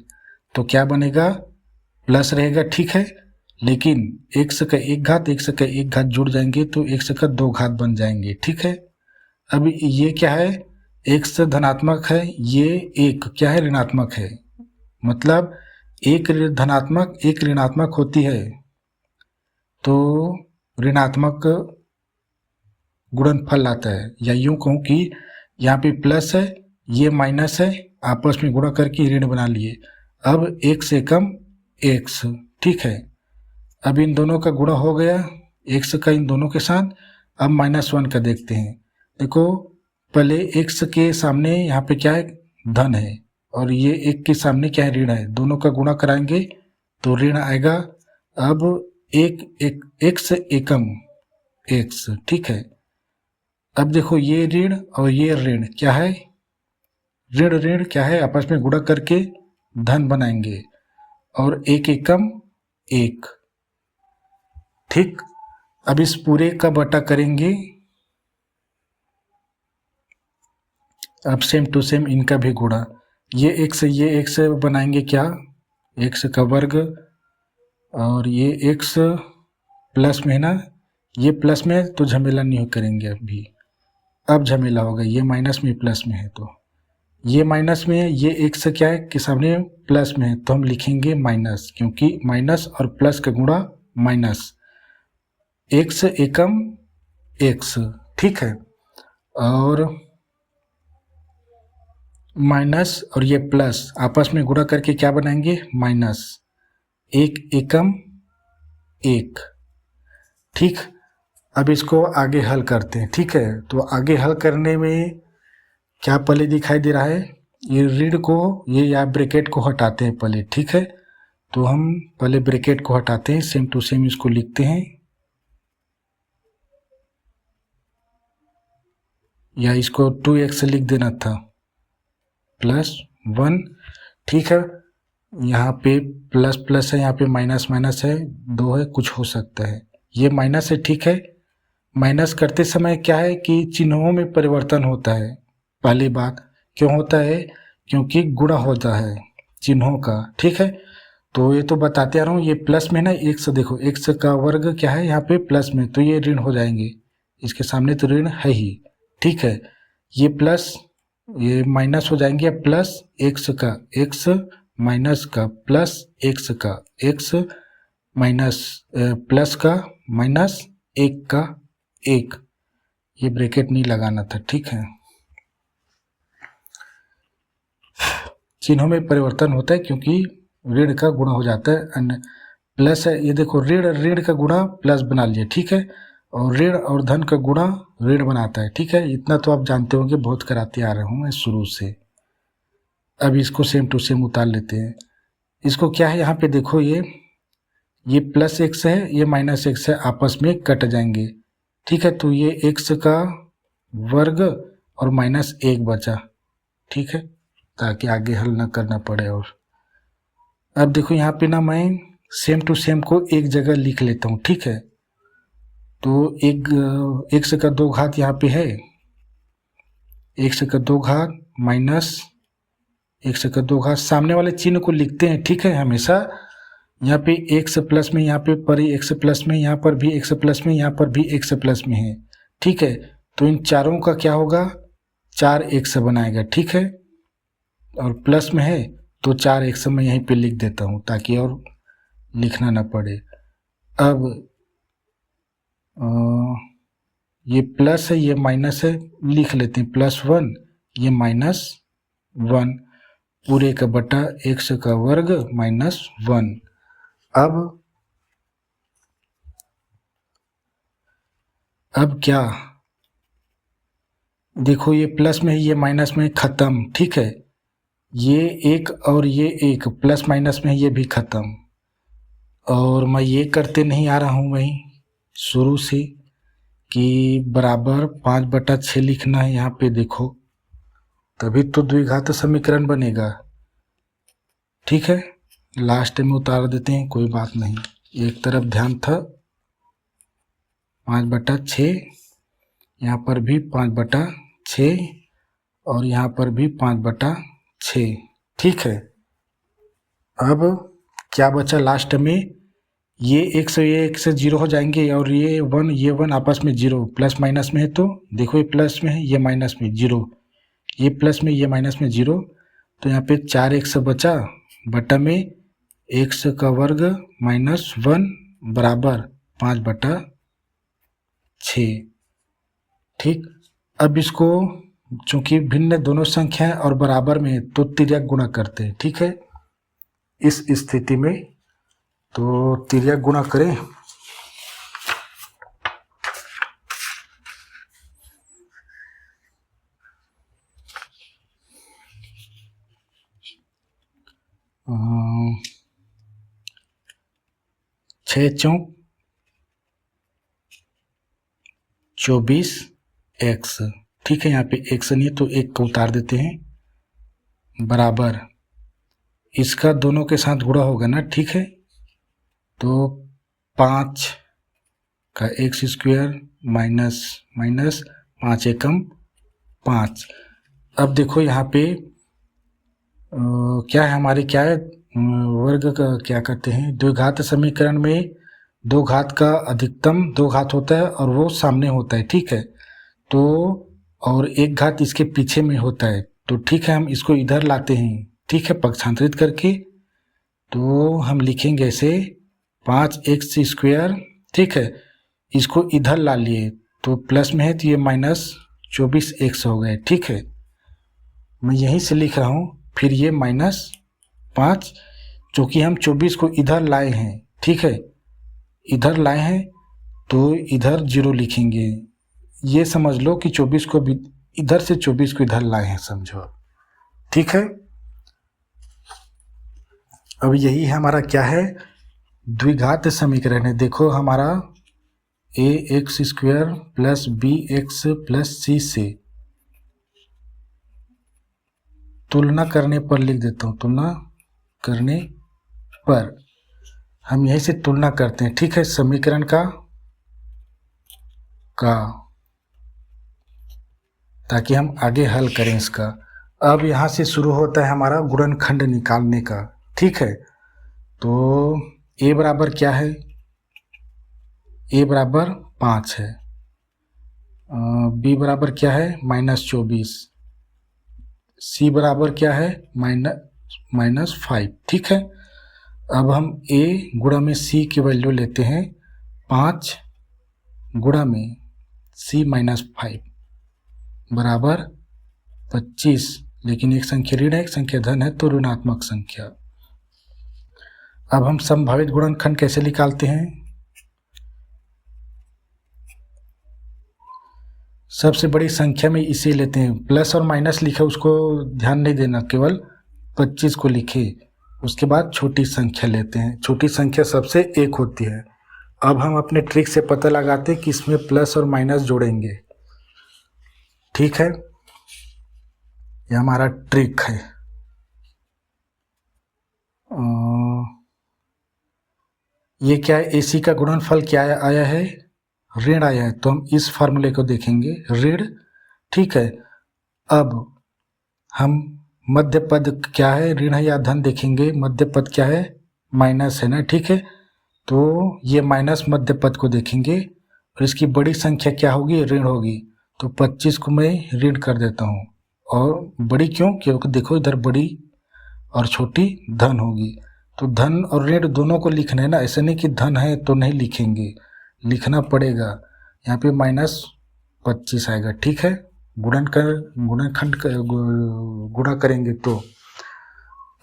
तो क्या बनेगा, प्लस रहेगा, ठीक है। लेकिन x का एक घात x का एक घात जुड़ जाएंगे तो x का 2 घात बन जाएंगे, ठीक है। अब ये क्या है, x धनात्मक है, ये एक क्या है, ऋणात्मक है, मतलब एक धनात्मक एक ऋणात्मक होती है, तो ऋणात्मक गुणनफल आता है। या यूं कहूँ कि यहाँ पे प्लस है, ये माइनस है, आपस में गुणा करके ऋण बना लिए। अब x एकम x, ठीक है। अब इन दोनों का गुणा हो गया, x का इन दोनों के साथ। अब -1 का देखते हैं। देखो पहले x के सामने यहाँ पे क्या है, धन है, और ये 1 के सामने क्या है, ऋण है। दोनों का गुणा कराएंगे तो ऋण आएगा। अब x एकम x, ठीक है। अब देखो ये ऋण और ये ऋण क्या है, ऋण ऋण क्या है, आपस में गुणा करके धन बनाएंगे, और 1 एकम 1, ठीक। अब इस पूरे का बटा करेंगे। अब सेम टू सेम इनका भी गुणा, ये x बनाएंगे क्या, x का वर्ग, और ये x प्लस में है ना, ये प्लस में तो झमेला नहीं करेंगे अभी, अब झमेला होगा, ये माइनस में प्लस में है, तो ये माइनस में है, ये x क्या है कि सामने प्लस में है, तो हम लिखेंगे माइनस, क्योंकि माइनस और प्लस का गुणा माइनस, x एकम x, ठीक है। और माइनस और ये प्लस आपस में गुणा करके क्या बनाएंगे, माइनस, 1 एकम 1, ठीक। अब इसको आगे हल करते हैं, ठीक है। तो आगे हल करने में क्या पहले दिखाई दे रहा है, ये ऋण को, ये या ब्रैकेट को हटाते हैं पहले, ठीक है। तो हम पहले ब्रैकेट को हटाते हैं, सेम टू सेम इसको लिखते हैं, या इसको 2x लिख देना था, +1, ठीक है। यहाँ पे प्लस प्लस है, यहाँ पे माइनस माइनस है, 2 है, कुछ हो सकता है, ये माइनस है, ठीक है। माइनस करते समय क्या है कि चिन्हों में परिवर्तन होता है। पहली बात क्यों होता है, क्योंकि गुणा होता है चिन्हों का, ठीक है। तो ये तो बताते आ रहा हूँ, ये प्लस में ना x, देखो x का वर्ग क्या है यहाँ पे प्लस में, तो ये ऋण हो जाएंगे, इसके सामने तो ऋण है ही, ठीक है। ये प्लस ये माइनस हो जाएंगे, प्लस x का x माइनस का प्लस x का x माइनस प्लस का माइनस 1 का 1, ये ब्रैकेट नहीं लगाना था, ठीक है। चिन्हों में परिवर्तन होता है क्योंकि ऋण का गुणा हो जाता है, प्लस है, ये देखो ऋण ऋण का गुणा प्लस बना लिया, ठीक है। और ऋण और धन का गुणा ऋण बनाता है, ठीक है। इतना तो आप जानते होंगे, बहुत कराते आ रहा हूँ मैं शुरू से। अब इसको सेम टू सेम उतार लेते हैं। इसको क्या है, यहाँ पे देखो ये प्लस x है, ये माइनस x है, आपस में कट जाएंगे, ठीक है। तो ये x का वर्ग और -1 बचा, ठीक है, ताकि आगे हल ना करना पड़े। और अब देखो यहाँ पे ना मैं सेम टू सेम को एक जगह लिख लेता हूँ, ठीक है। तो एक x का 2 घात यहाँ पे है, x का 2 घात माइनस x का 2 घात, सामने वाले चिन्ह को लिखते हैं, ठीक है। हमेशा यहाँ पे x प्लस में, यहाँ पे पर x प्लस में, यहाँ पर भी x प्लस में, यहाँ पर भी x प्लस में है, ठीक है। तो इन चारों का क्या होगा, 4x बनाएगा, ठीक है। और प्लस में है तो 4x मैं यहीं पे लिख देता हूँ ताकि और लिखना ना पड़े। अब ये प्लस है, ये माइनस है, लिख लेते हैं +1, ये -1, पूरे का बटा x का वर्ग -1। अब क्या, देखो ये प्लस में है, ये माइनस में, खत्म, ठीक है। ये 1 और ये 1 प्लस माइनस में, ये भी खत्म। और मैं ये करते नहीं आ रहा हूँ मैं शुरू से कि बराबर 5/6 लिखना है यहाँ पे, देखो तभी तो द्विघात समीकरण बनेगा। ठीक है, लास्ट में उतार देते हैं, कोई बात नहीं, एक तरफ ध्यान था। 5/6, यहाँ पर भी 5/6 और यहाँ पर भी 5/6। ठीक है, अब क्या बचा लास्ट में, ये एक से 0 हो जाएंगे और ये 1 आपस में 0 प्लस माइनस में है, तो देखो ये प्लस में है ये माइनस में 0, ये प्लस में ये माइनस में 0, तो यहाँ पे 4x बचा बटा में x का वर्ग -1 बराबर 5/6। ठीक, अब इसको चूंकि भिन्न दोनों संख्या है और बराबर में है तो तिर्यक गुणा करते हैं। ठीक है, इस स्थिति में तो तिर्यक गुणा करें। छः चौक 24x। ठीक है, यहाँ पे x नहीं है तो 1 को उतार देते हैं, बराबर इसका दोनों के साथ गुणा होगा ना। ठीक है, तो 5 का x² माइनस 5 एकम 5। अब देखो यहाँ पे क्या है हमारे, क्या है वर्ग का क्या कहते हैं, द्विघात समीकरण में दो घात का अधिकतम 2 घात होता है और वो सामने होता है। ठीक है, तो और 1 घात इसके पीछे में होता है, तो ठीक है हम इसको इधर लाते हैं। ठीक है, पक्षांतरित करके तो हम लिखेंगे ऐसे 5x²। ठीक है, इसको इधर ला लिए तो प्लस में है तो ये -24x हो गए। ठीक है, मैं यहीं से लिख रहा हूँ, फिर ये -5, चूँकि हम 24 को इधर लाए हैं। ठीक है, इधर लाए हैं तो इधर 0 लिखेंगे, ये समझ लो कि 24 को भी इधर से 24 को इधर लाए हैं, समझो। ठीक है, अब यही है हमारा क्या है, द्विघात समीकरण है। देखो हमारा ax² + bx + c से तुलना करने पर लिख देता हूँ, तुलना करने पर हम यहीं से तुलना करते हैं। ठीक है, समीकरण का ताकि हम आगे हल करें इसका। अब यहाँ से शुरू होता है हमारा गुणनखंड निकालने का। ठीक है, तो a बराबर क्या है, a बराबर 5 है, b बराबर क्या है -24, c बराबर क्या है -5। ठीक है, अब हम a गुणा में c की वैल्यू लेते हैं, 5 गुणा में c -5 बराबर 25, लेकिन एक संख्या ऋण है एक संख्या धन है तो ऋणात्मक संख्या। अब हम संभावित गुणनखंड कैसे निकालते हैं, सबसे बड़ी संख्या में इसे लेते हैं, प्लस और माइनस लिखे उसको ध्यान नहीं देना, केवल 25 को लिखे, उसके बाद छोटी संख्या लेते हैं, छोटी संख्या सबसे 1 होती है। अब हम अपने ट्रिक से पता लगाते हैं कि इसमें प्लस और माइनस जोड़ेंगे। ठीक है, यह हमारा ट्रिक है। ये क्या है, AC का गुणनफल क्या आया है, ऋण आया है, तो हम इस फार्मूले को देखेंगे, ऋण। ठीक है, अब हम मध्य पद क्या है, ऋण है या धन देखेंगे, मध्य पद क्या है, माइनस है ना। ठीक है, तो ये माइनस मध्य पद को देखेंगे और इसकी बड़ी संख्या क्या होगी, ऋण होगी, तो 25 को मैं ऋण कर देता हूँ। और बड़ी क्यों, क्योंकि देखो इधर बड़ी और छोटी धन होगी, तो धन और ऋण दोनों को लिखना है ना, ऐसे नहीं कि धन है तो नहीं लिखेंगे, लिखना पड़ेगा। यहाँ पे -25 आएगा। ठीक है, गुणनखंड गुणा करेंगे तो।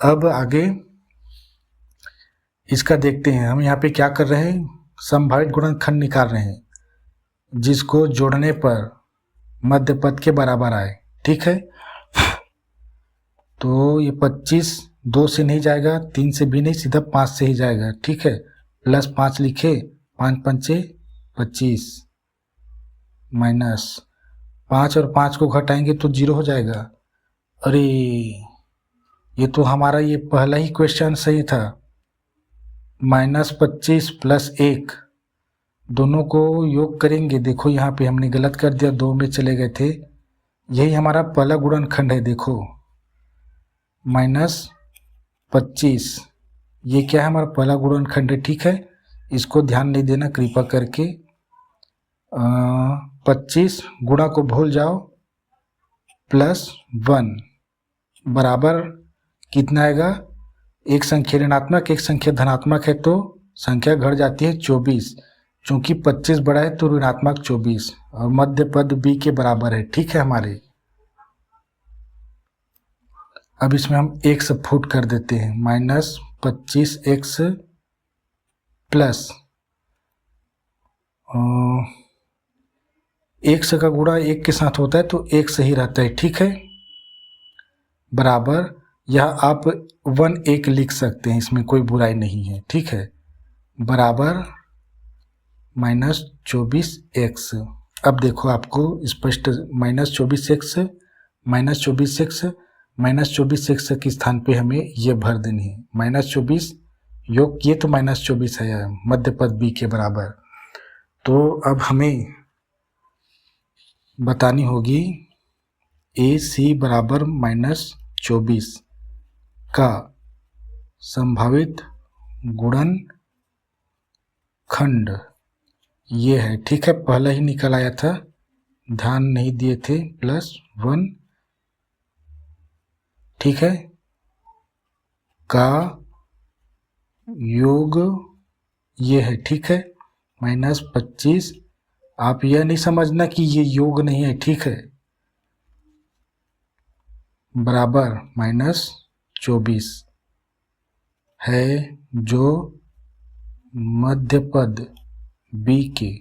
अब आगे इसका देखते हैं, हम यहाँ पे क्या कर रहे हैं, संभावित गुणनखंड निकाल रहे हैं, जिसको जोड़ने पर मध्य पद के बराबर आए। ठीक है, तो ये 25 2 से नहीं जाएगा, 3 से भी नहीं, सीधा 5 से ही जाएगा। ठीक है, +5 लिखे, 5 × 5 = 25, माइनस 5 और 5 को घटाएंगे तो 0 हो जाएगा। अरे ये तो हमारा ये पहला ही क्वेश्चन सही था। -25 + 1 दोनों को योग करेंगे। देखो यहाँ पे हमने गलत कर दिया, 2 में चले गए थे। यही हमारा पहला गुणनखंड है। देखो -25 ये क्या है, हमारा पहला गुणनखंड है। ठीक है, इसको ध्यान नहीं देना कृपा करके। 25 गुणा को भूल जाओ, +1 बराबर कितना आएगा। एक संख्या ऋणात्मक एक संख्या धनात्मक है तो संख्या घट जाती है 24। चूंकि 25 बड़ा है तो ऋणात्मक 24 और मध्य पद b के बराबर है। ठीक है हमारे। अब इसमें हम x फुट कर देते हैं। -25x प्लस x का गुणा 1 के साथ होता है तो 1 सही रहता है। ठीक है, बराबर यह आप 1 लिख सकते हैं, इसमें कोई बुराई नहीं है। ठीक है, बराबर -24x। अब देखो आपको स्पष्ट -24x -24x के स्थान पे हमें ये भर देनी है। -24 योग ये तो -24 है मध्य पद b के बराबर। तो अब हमें बतानी होगी AC बराबर -24 का संभावित गुणनखंड ये है। ठीक है, पहला ही निकल आया था, ध्यान नहीं दिए थे, +1। ठीक है, का योग ये है। ठीक है, -25। आप यह नहीं समझना कि ये योग नहीं है। ठीक है, बराबर -24 है जो मध्य पद b के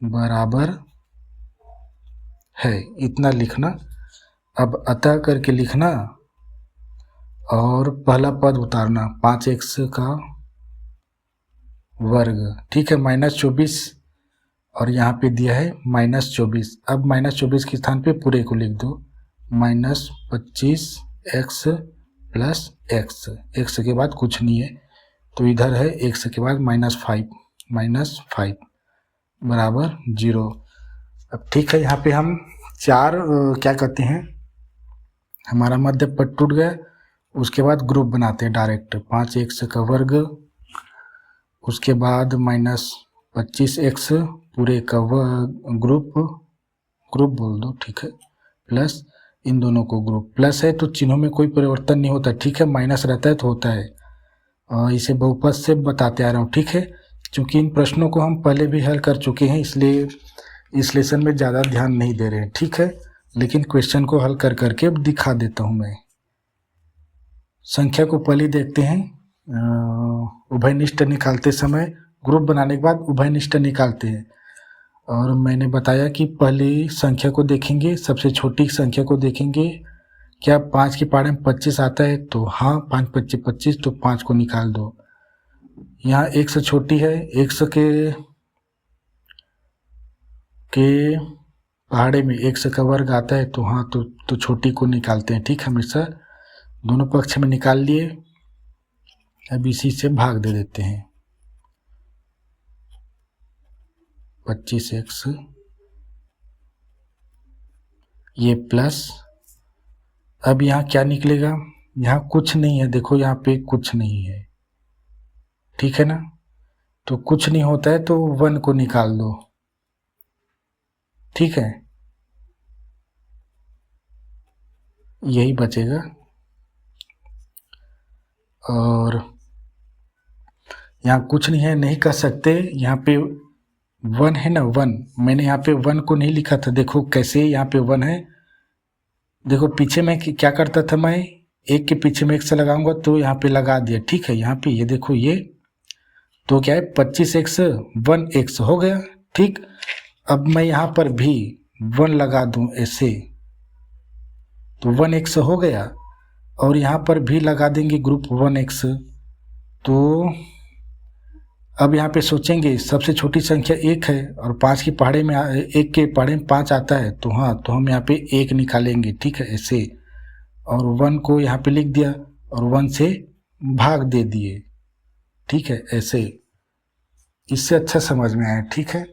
बराबर है। इतना लिखना। अब अतः करके लिखना और पहला पद उतारना, 5x का वर्ग। ठीक है, -24 और यहाँ पे दिया है -24। अब -24 के स्थान पे पूरे को लिख दो, -25x + x। x के बाद कुछ नहीं है तो इधर है x के बाद -5 बराबर 0। अब ठीक है, यहाँ पे हम चार क्या कहते हैं, हमारा मध्य पद टूट गया। उसके बाद ग्रुप बनाते हैं डायरेक्ट, 5x का वर्ग, उसके बाद -25x पूरे का ग्रुप बोल दो। ठीक है, प्लस इन दोनों को ग्रुप। प्लस है तो चिन्हों में कोई परिवर्तन नहीं होता। ठीक है, माइनस रहता है तो होता है। इसे बहुपद से बताते आ रहा हूँ। ठीक है, क्योंकि इन प्रश्नों को हम पहले भी हल कर चुके हैं, इसलिए इस लेसन में ज़्यादा ध्यान नहीं दे रहे हैं। ठीक है, लेकिन क्वेश्चन को हल कर करके अब दिखा देता हूँ मैं। संख्या को पहले देखते हैं, उभयनिष्ठ निकालते समय ग्रुप बनाने के बाद उभयनिष्ठ निकालते हैं। और मैंने बताया कि पहली संख्या को देखेंगे, सबसे छोटी संख्या को देखेंगे। क्या 5 की पाढ़े में 25 आता है? तो हाँ, 5 × 25 = 25, तो 5 को निकाल दो। यहाँ 1 से छोटी है, 1 के पहाड़े में 1 का वर्ग आता है, तो हाँ तो छोटी को निकालते हैं। ठीक, हमेशा दोनों पक्ष में निकाल लिए। अब इसी से भाग दे देते हैं, 25x ये प्लस। अब यहाँ क्या निकलेगा? यहाँ कुछ नहीं है, देखो यहाँ पे कुछ नहीं है। ठीक है ना, तो कुछ नहीं होता है तो 1 को निकाल दो। ठीक है, यही बचेगा। और यहाँ कुछ नहीं है, नहीं कर सकते। यहाँ पे 1 है ना, 1 मैंने यहाँ पे 1 को नहीं लिखा था। देखो कैसे यहाँ पे 1 है। देखो पीछे में क्या करता था, मैं 1 के पीछे में 1 से लगाऊंगा तो यहाँ पे लगा दिया। ठीक है, यहाँ पे ये देखो, ये तो क्या है, 25x 1x हो गया। ठीक, अब मैं यहाँ पर भी 1 लगा दूं ऐसे, तो 1x हो गया। और यहाँ पर भी लगा देंगे ग्रुप 1x, तो अब यहाँ पे सोचेंगे सबसे छोटी संख्या 1 है और 5 की पहाड़े में 1 के पहाड़े में 5 आता है, तो हाँ, तो हम यहाँ पे 1 निकालेंगे, ठीक है, ऐसे, और 1 को यहाँ पे लिख दिया और 1 से भाग दे दिए, ठीक है, ऐसे। इससे अच्छा समझ में आया, ठीक है।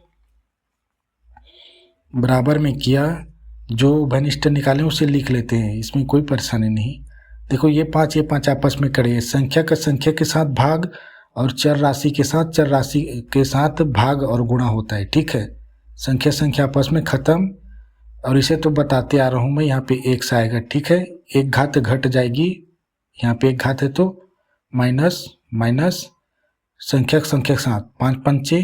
बराबर में किया, जो घनिष्ठ निकालें उसे लिख लेते हैं, इसमें कोई परेशानी नहीं। देखो ये 5 आपस में कड़े, संख्या का संख्या के साथ भाग और चर राशि के साथ भाग और गुणा होता है, ठीक है। संख्या संख्या आपस में खत्म, और इसे तो बताते आ रहा हूँ मैं, यहाँ पे एक से आएगा, ठीक है। एक घात घट जाएगी, यहाँ पे एक घात है तो माइनस माइनस संख्या के साथ 5 पंचे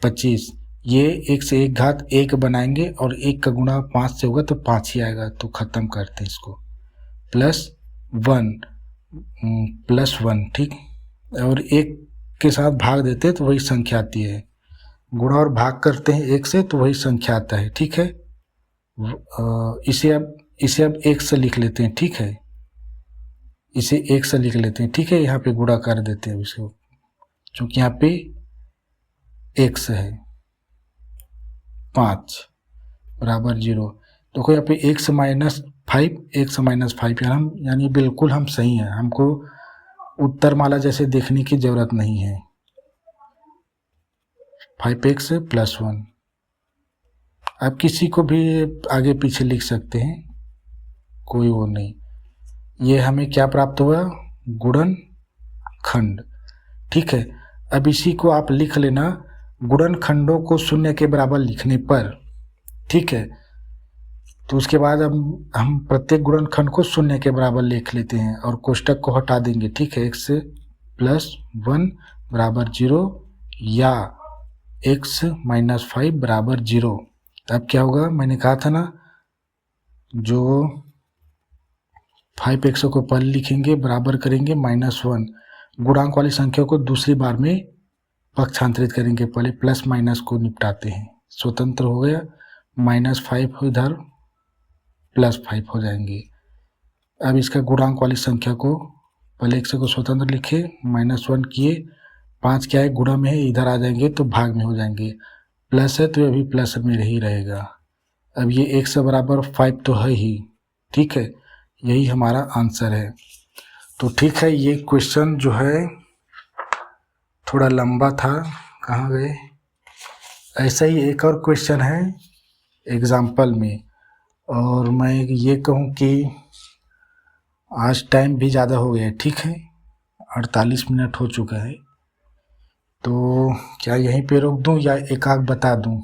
25, ये एक से एक घात एक बनाएंगे और एक का गुणा 5 से होगा तो 5 ही आएगा, तो खत्म करते हैं इसको। प्लस वन, ठीक, और एक के साथ भाग देते हैं तो वही संख्या आती है, गुणा और भाग करते हैं एक से तो वही संख्या आता है, ठीक है। इसे अब एक से लिख लेते हैं, ठीक है, इसे एक से लिख लेते हैं, ठीक है। यहाँ पे गुणा कर देते हैं इसको, क्योंकि यहाँ पे x है 5 बराबर 0। देखो यहाँ पे x माइनस 5 यानी बिल्कुल हम सही हैं, हमको उत्तर माला जैसे देखने की जरूरत नहीं है। 5x + 1, आप किसी को भी आगे पीछे लिख सकते हैं, कोई वो नहीं। ये हमें क्या प्राप्त हुआ, गुणनखंड, ठीक है। अब इसी को आप लिख लेना, गुणनखंडों को शून्य के बराबर लिखने पर, ठीक है, तो उसके बाद हम प्रत्येक गुणनखंड को शून्य के बराबर लिख लेते हैं और कोष्टक को हटा देंगे, ठीक है। x + 1 बराबर 0 या x - 5 बराबर 0। अब क्या होगा, मैंने कहा था ना, जो 5x को पहले लिखेंगे, बराबर करेंगे -1, गुणांक वाली संख्या को दूसरी बार में पक्षांतरित करेंगे, पहले प्लस माइनस को निपटाते हैं, स्वतंत्र हो गया, -5 इधर +5 हो जाएंगे। अब इसका गुणांक वाली संख्या को पहले x को स्वतंत्र लिखे, -1 किए, 5 क्या है गुणा में है, इधर आ जाएंगे तो भाग में हो जाएंगे, प्लस है तो ये भी प्लस में ही रहेगा। अब ये x बराबर 5 तो है ही, ठीक है, यही हमारा आंसर है। तो ठीक है, ये क्वेश्चन जो है थोड़ा लंबा था, कहाँ गए। ऐसा ही एक और क्वेश्चन है एग्जाम्पल में, और मैं ये कहूँ कि आज टाइम भी ज़्यादा हो गया है, ठीक है, 48 मिनट हो चुका है, तो क्या यहीं पे रोक दूं या एक आध बता दूं।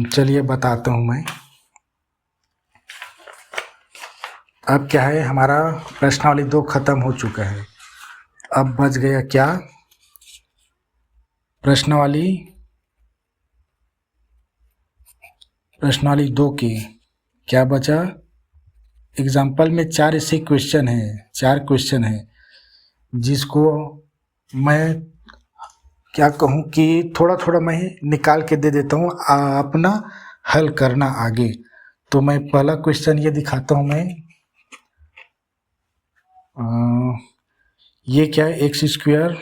चलिए बताता हूं मैं। अब क्या है, हमारा प्रश्नावली 2 खत्म हो चुका है, अब बच गया क्या, प्रश्नावली 2 की क्या बचा। एग्जाम्पल में 4 ऐसे क्वेश्चन हैं, 4 क्वेश्चन हैं जिसको मैं क्या कहूँ कि थोड़ा थोड़ा मैं निकाल के दे देता हूँ, अपना हल करना आगे। तो मैं पहला क्वेश्चन ये दिखाता हूँ मैं, ये क्या है, x²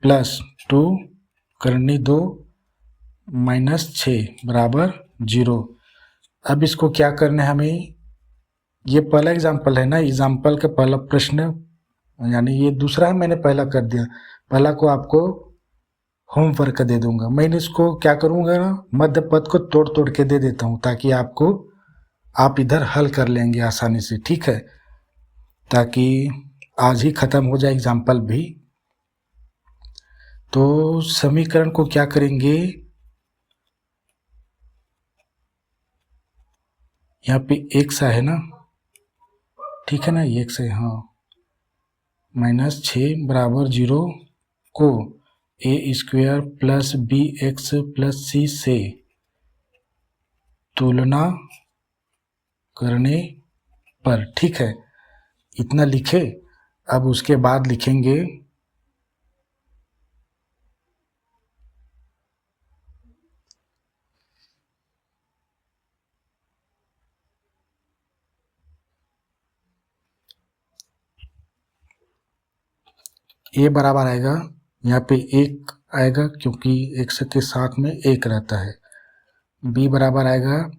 + 2 करनी 2 -6 बराबर 0। अब इसको क्या करना है हमें, ये पहला एग्जाम्पल है ना, एग्जाम्पल का पहला प्रश्न, यानी ये दूसरा है, मैंने पहला कर दिया, पहला को आपको होमवर्क दे दूंगा। मैंने इसको क्या करूंगा ना, मध्य पद को तोड़ तोड़ के दे देता हूं, ताकि आप इधर हल कर लेंगे आसानी से, ठीक है, ताकि आज ही खत्म हो जाए एग्जाम्पल भी। तो समीकरण को क्या करेंगे, यहाँ पे x है ना, ठीक है ना, ये x है, हाँ, -6 बराबर 0 को a² + bx + c से तुलना करने पर, ठीक है, इतना लिखे। अब उसके बाद लिखेंगे ए बराबर आएगा, यहाँ पे 1 आएगा क्योंकि x के साथ में 1 रहता है। b बराबर आएगा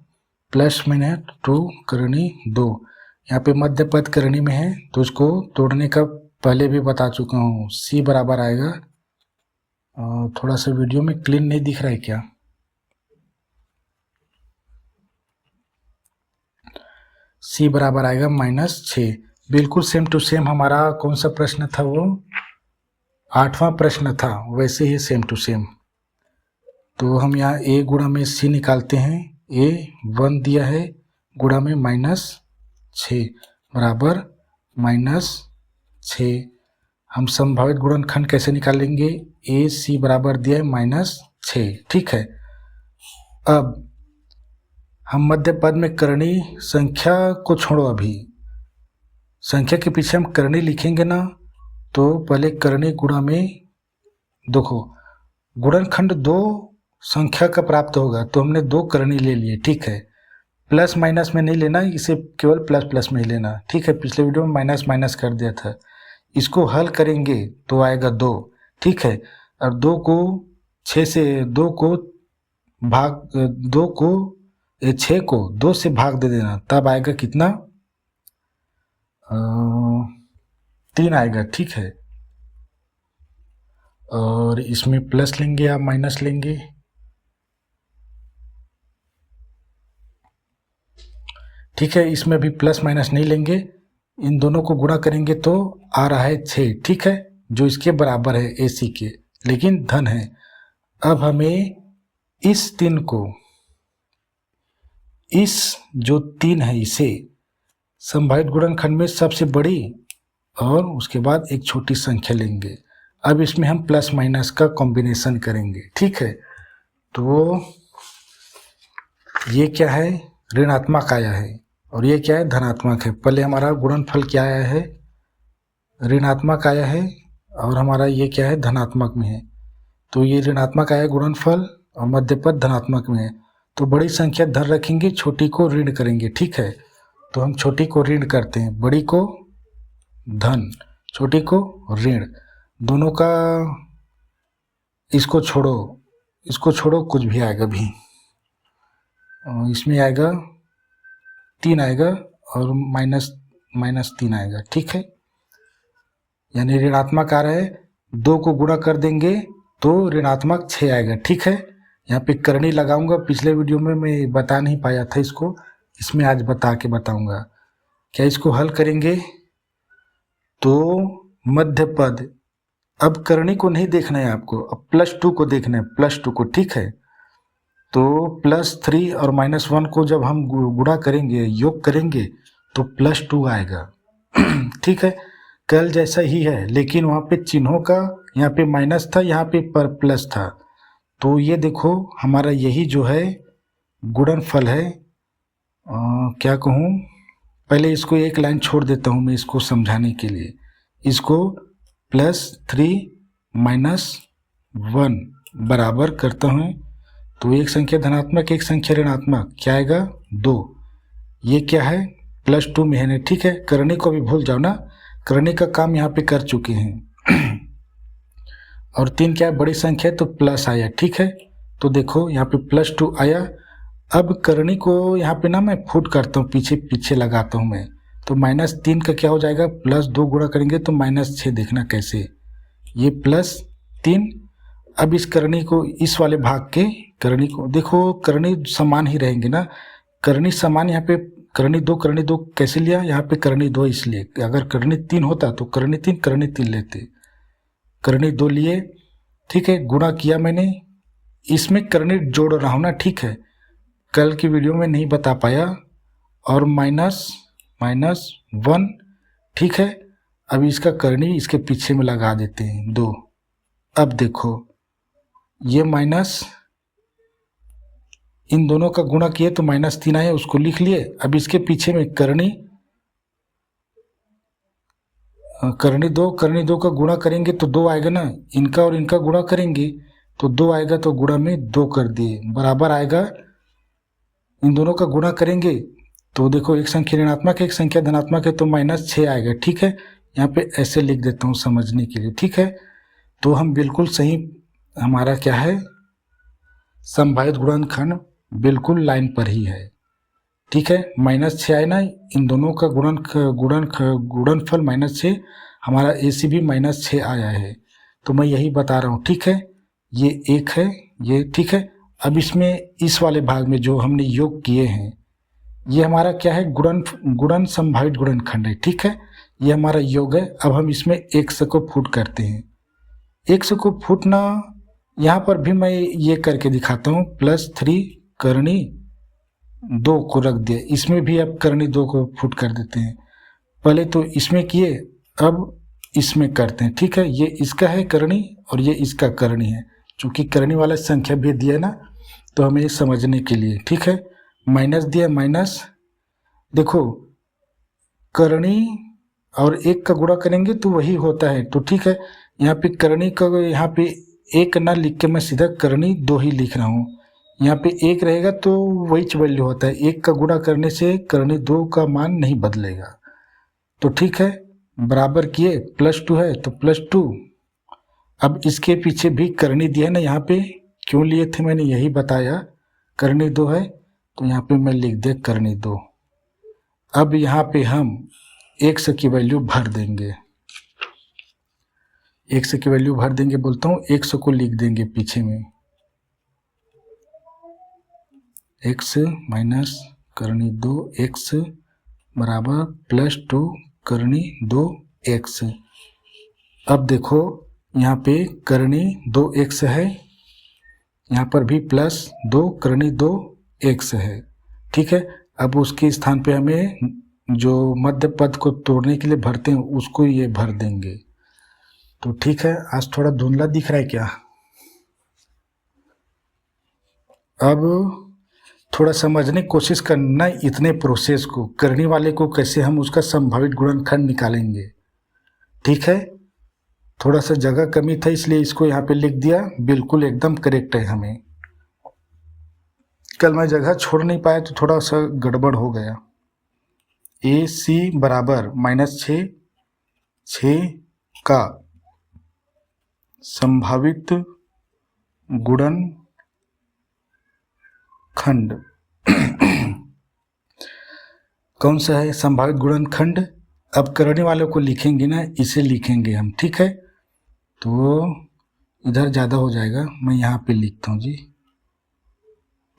+-2 करनी 2। यहाँ पे मध्य पद करनी में है तो उसको तोड़ने का पहले भी बता चुका हूँ। c बराबर आएगा, थोड़ा सा वीडियो में क्लीन नहीं दिख रहा है क्या? c बराबर आएगा -6। बिल्कुल सेम टू सेम हमारा कौन सा प्रश्न था, वो 8वां प्रश्न था, वैसे ही सेम टू सेम। तो हम यहाँ a गुणा में c निकालते हैं। a 1 दिया है, गुणा में -6 बराबर -6। हम संभावित गुणनखंड कैसे निकालेंगे? a c बराबर दिया है -6, ठीक है। अब हम मध्य पद में करणी संख्या को छोड़ो, अभी संख्या के पीछे हम करणी लिखेंगे ना, तो पहले करणी गुणा में देखो गुणनखंड 2 संख्या का प्राप्त होगा, तो हमने 2 करणी ले लिए, ठीक है। प्लस माइनस में नहीं लेना, इसे केवल प्लस प्लस में ही लेना, ठीक है। पिछले वीडियो में माइनस माइनस कर दिया था। इसको हल करेंगे तो आएगा 2, ठीक है। और 2 को 6 से 2 को 6 को 2 से भाग दे देना, तब आएगा कितना? 3 आएगा, ठीक है। और इसमें प्लस लेंगे या माइनस लेंगे? ठीक है, इसमें भी प्लस माइनस नहीं लेंगे, इन दोनों को गुणा करेंगे तो आ रहा है 6, ठीक है, जो इसके बराबर है AC के, लेकिन धन है। अब हमें इस 3 को, इस जो 3 है, इसे संभावित गुणनखंड में सबसे बड़ी और उसके बाद एक छोटी संख्या लेंगे। अब इसमें हम प्लस माइनस का कॉम्बिनेशन करेंगे, ठीक है। तो ये क्या है? ऋणात्मक आया है, और ये क्या है? धनात्मक है। पहले हमारा गुणनफल क्या आया है? ऋणात्मक आया है, और हमारा ये क्या है? धनात्मक में है। तो ये ऋणात्मक आया गुणनफल और मध्य पद धनात्मक में है, तो बड़ी संख्या धन रखेंगे, छोटी को ऋण करेंगे, ठीक है। तो हम छोटी को ऋण करते हैं, बड़ी को धन, छोटी को ऋण। दोनों का इसको छोड़ो, कुछ भी आएगा भी, इसमें आएगा 3 आएगा और -3 आएगा, ठीक है। यानी ऋणात्मक आ रहा है, 2 को गुणा कर देंगे तो ऋणात्मक 6 आएगा, ठीक है। यहाँ पे करनी लगाऊंगा, पिछले वीडियो में मैं बता नहीं पाया था इसको, इसमें आज बता के बताऊंगा। क्या इसको हल करेंगे तो मध्य पद, अब करनी को नहीं देखना है आपको, अब +2 को देखना है, +2 को, ठीक है। तो +3 और -1 को जब हम गुणा करेंगे, योग करेंगे, तो +2 आएगा, ठीक है। कल जैसा ही है, लेकिन वहाँ पे चिन्हों का, यहाँ पे माइनस था, यहाँ पे पर प्लस था। तो ये देखो हमारा यही जो है गुणनफल है। क्या कहूँ, पहले इसको एक लाइन छोड़ देता हूँ मैं इसको समझाने के लिए। इसको +3 - 1 बराबर करता हूँ, तो एक संख्या धनात्मक, एक संख्या ऋणात्मक, क्या आएगा? 2। ये क्या है? +2 में है ना, ठीक है। करने को भी भूल जाओ ना, करने का काम यहाँ पे कर चुके हैं। और 3 क्या है? बड़ी संख्या, तो प्लस आया, ठीक है। तो देखो यहाँ पे +2 आया। अब करनी को यहाँ पे ना मैं फुट करता हूँ, पीछे लगाता हूँ मैं, तो -3 का क्या हो जाएगा? +2 गुणा करेंगे तो -6, देखना कैसे, ये +3। अब इस करनी को, इस वाले भाग के करनी को देखो, करनी समान ही रहेंगे ना, करनी समान, यहाँ पे करनी 2 कैसे लिया? यहाँ पे करनी 2 इसलिए, अगर करनी 3 होता तो करनी 3 लेते, करनी 2 लिए, ठीक है। गुणा किया मैंने, इसमें करनी जोड़ रहा हूँ ना, ठीक है, कल की वीडियो में नहीं बता पाया। और -1, ठीक है। अब इसका करनी इसके पीछे में लगा देते हैं 2। अब देखो ये माइनस, इन दोनों का गुणा किए तो -3 आया, उसको लिख लिए। अब इसके पीछे में करनी 2 का गुणा करेंगे तो 2 आएगा ना, इनका और इनका गुणा करेंगे तो 2 आएगा, तो गुणा में 2 कर दिए, बराबर आएगा। इन दोनों का गुणा करेंगे तो देखो एक संख्या ऋणात्मक है, एक संख्या धनात्मक है, तो -6 आएगा, ठीक है। यहाँ पे ऐसे लिख देता हूँ समझने के लिए, ठीक है। तो हम बिल्कुल सही, हमारा क्या है, संभावित गुणनखंड बिल्कुल लाइन पर ही है, ठीक है। -6 आए ना, इन दोनों का गुणनफल -6, हमारा ACB -6 आया है, तो मैं यही बता रहा हूँ, ठीक है। ये 1 है, ये ठीक है। अब इसमें इस वाले भाग में जो हमने योग किए हैं, ये हमारा क्या है, गुणन संभावित गुणनखंड है, ठीक है। ये हमारा योग है। अब हम इसमें x को फुट करते हैं। x को फुटना यहाँ पर भी मैं ये करके दिखाता हूँ, +3 करनी 2 को रख दिया, इसमें भी अब करनी 2 को फुट कर देते हैं। पहले तो इसमें किए, अब इसमें करते हैं, ठीक है। ये इसका है करनी और ये इसका करनी है, चूंकि करनी वाला संख्या भी दिया है ना, तो हमें समझने के लिए, ठीक है। माइनस दिया, माइनस, देखो करनी और 1 का गुणा करेंगे तो वही होता है, तो ठीक है। यहाँ पे करनी का, यहाँ पे 1 ना लिख के मैं सीधा करनी 2 ही लिख रहा हूँ। यहाँ पे 1 रहेगा तो वही वैल्यू होता है, 1 का गुणा करने से करनी 2 का मान नहीं बदलेगा, तो ठीक है। बराबर किए, +2 है तो +2। अब इसके पीछे भी करनी दिया है ना, यहाँ पे क्यों लिए थे मैंने यही बताया, करनी 2 है तो यहाँ पे मैं लिख दे करनी 2। अब यहाँ पे हम x की वैल्यू भर देंगे, x की वैल्यू भर देंगे, बोलता हूँ x को लिख देंगे पीछे में, x माइनस करनी 2x बराबर +2 करनी 2x। अब देखो यहाँ पे करनी 2x है, यहाँ पर भी +2 करनी 2x है, ठीक है। अब उसके स्थान पे हमें जो मध्य पद को तोड़ने के लिए भरते हैं उसको ये भर देंगे, तो ठीक है। आज थोड़ा धुंधला दिख रहा है क्या? अब थोड़ा समझने की कोशिश करना इतने प्रोसेस को, करने वाले को कैसे हम उसका संभावित गुणनखंड निकालेंगे, ठीक है। थोड़ा सा जगह कमी था इसलिए इसको यहाँ पे लिख दिया, बिल्कुल एकदम करेक्ट है। हमें कल मैं जगह छोड़ नहीं पाया तो थोड़ा सा गड़बड़ हो गया। AC बराबर -6 का संभावित गुणनखंड कौन सा है, संभावित गुणनखंड। अब करने वालों को लिखेंगे ना, इसे लिखेंगे हम, ठीक है। तो इधर ज़्यादा हो जाएगा, मैं यहाँ पे लिखता हूँ जी,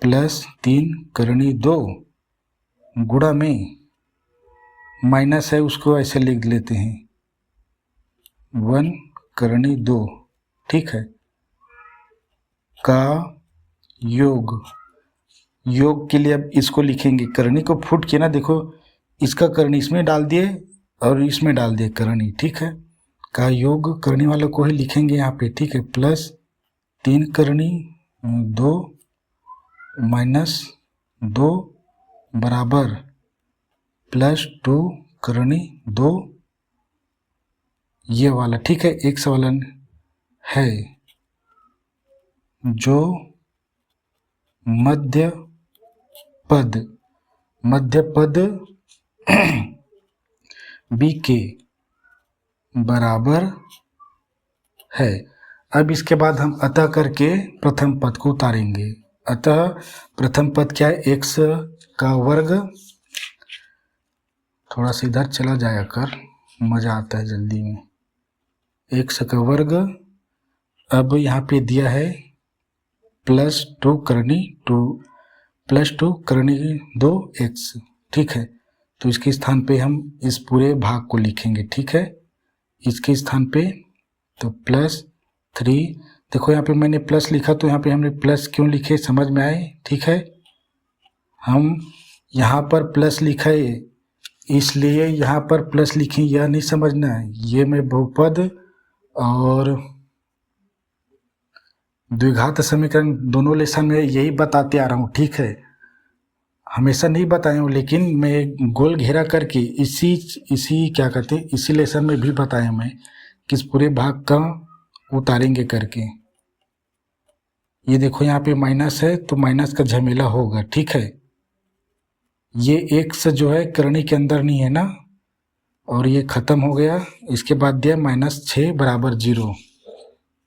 +3 करनी 2 गुणा में माइनस है उसको ऐसे लिख लेते हैं 1 करनी 2, ठीक है, का योग। योग के लिए अब इसको लिखेंगे, करनी को फुट किया ना, देखो इसका करनी इसमें डाल दिए और इसमें डाल दिए करनी, ठीक है। का योग करने वालों को ही लिखेंगे यहाँ पे, ठीक है। +3 करनी 2 -2 बराबर +2 करनी 2, ये वाला, ठीक है। एक सवाल है जो मध्य पद b के बराबर है। अब इसके बाद हम अतः करके प्रथम पद को उतारेंगे। अतः प्रथम पद क्या है, x का वर्ग, थोड़ा सा इधर चला जाया कर, मज़ा आता है जल्दी में, x का वर्ग। अब यहाँ पे दिया है +2 करनी 2x, ठीक है। तो इसके स्थान पे हम इस पूरे भाग को लिखेंगे, ठीक है। इसके स्थान पे तो +3, देखो यहाँ पे मैंने प्लस लिखा तो यहाँ पे हमने प्लस क्यों लिखे समझ में आए, ठीक है। हम यहाँ पर प्लस लिखा है इसलिए यहाँ पर प्लस लिखें, यह नहीं समझना है। ये मैं बहुपद और द्विघात समीकरण दोनों लेसन में यही बताते आ रहा हूँ, ठीक है। हमेशा नहीं बताया हूँ, लेकिन मैं गोल घेरा करके इसी क्या कहते हैं, इसी लेसन में भी बताया मैं किस पूरे भाग का उतारेंगे करके। ये देखो यहाँ पे माइनस है तो माइनस का झमेला होगा, ठीक है। ये x जो है करनी के अंदर नहीं है ना, और ये ख़त्म हो गया। इसके बाद दिया -6 बराबर 0,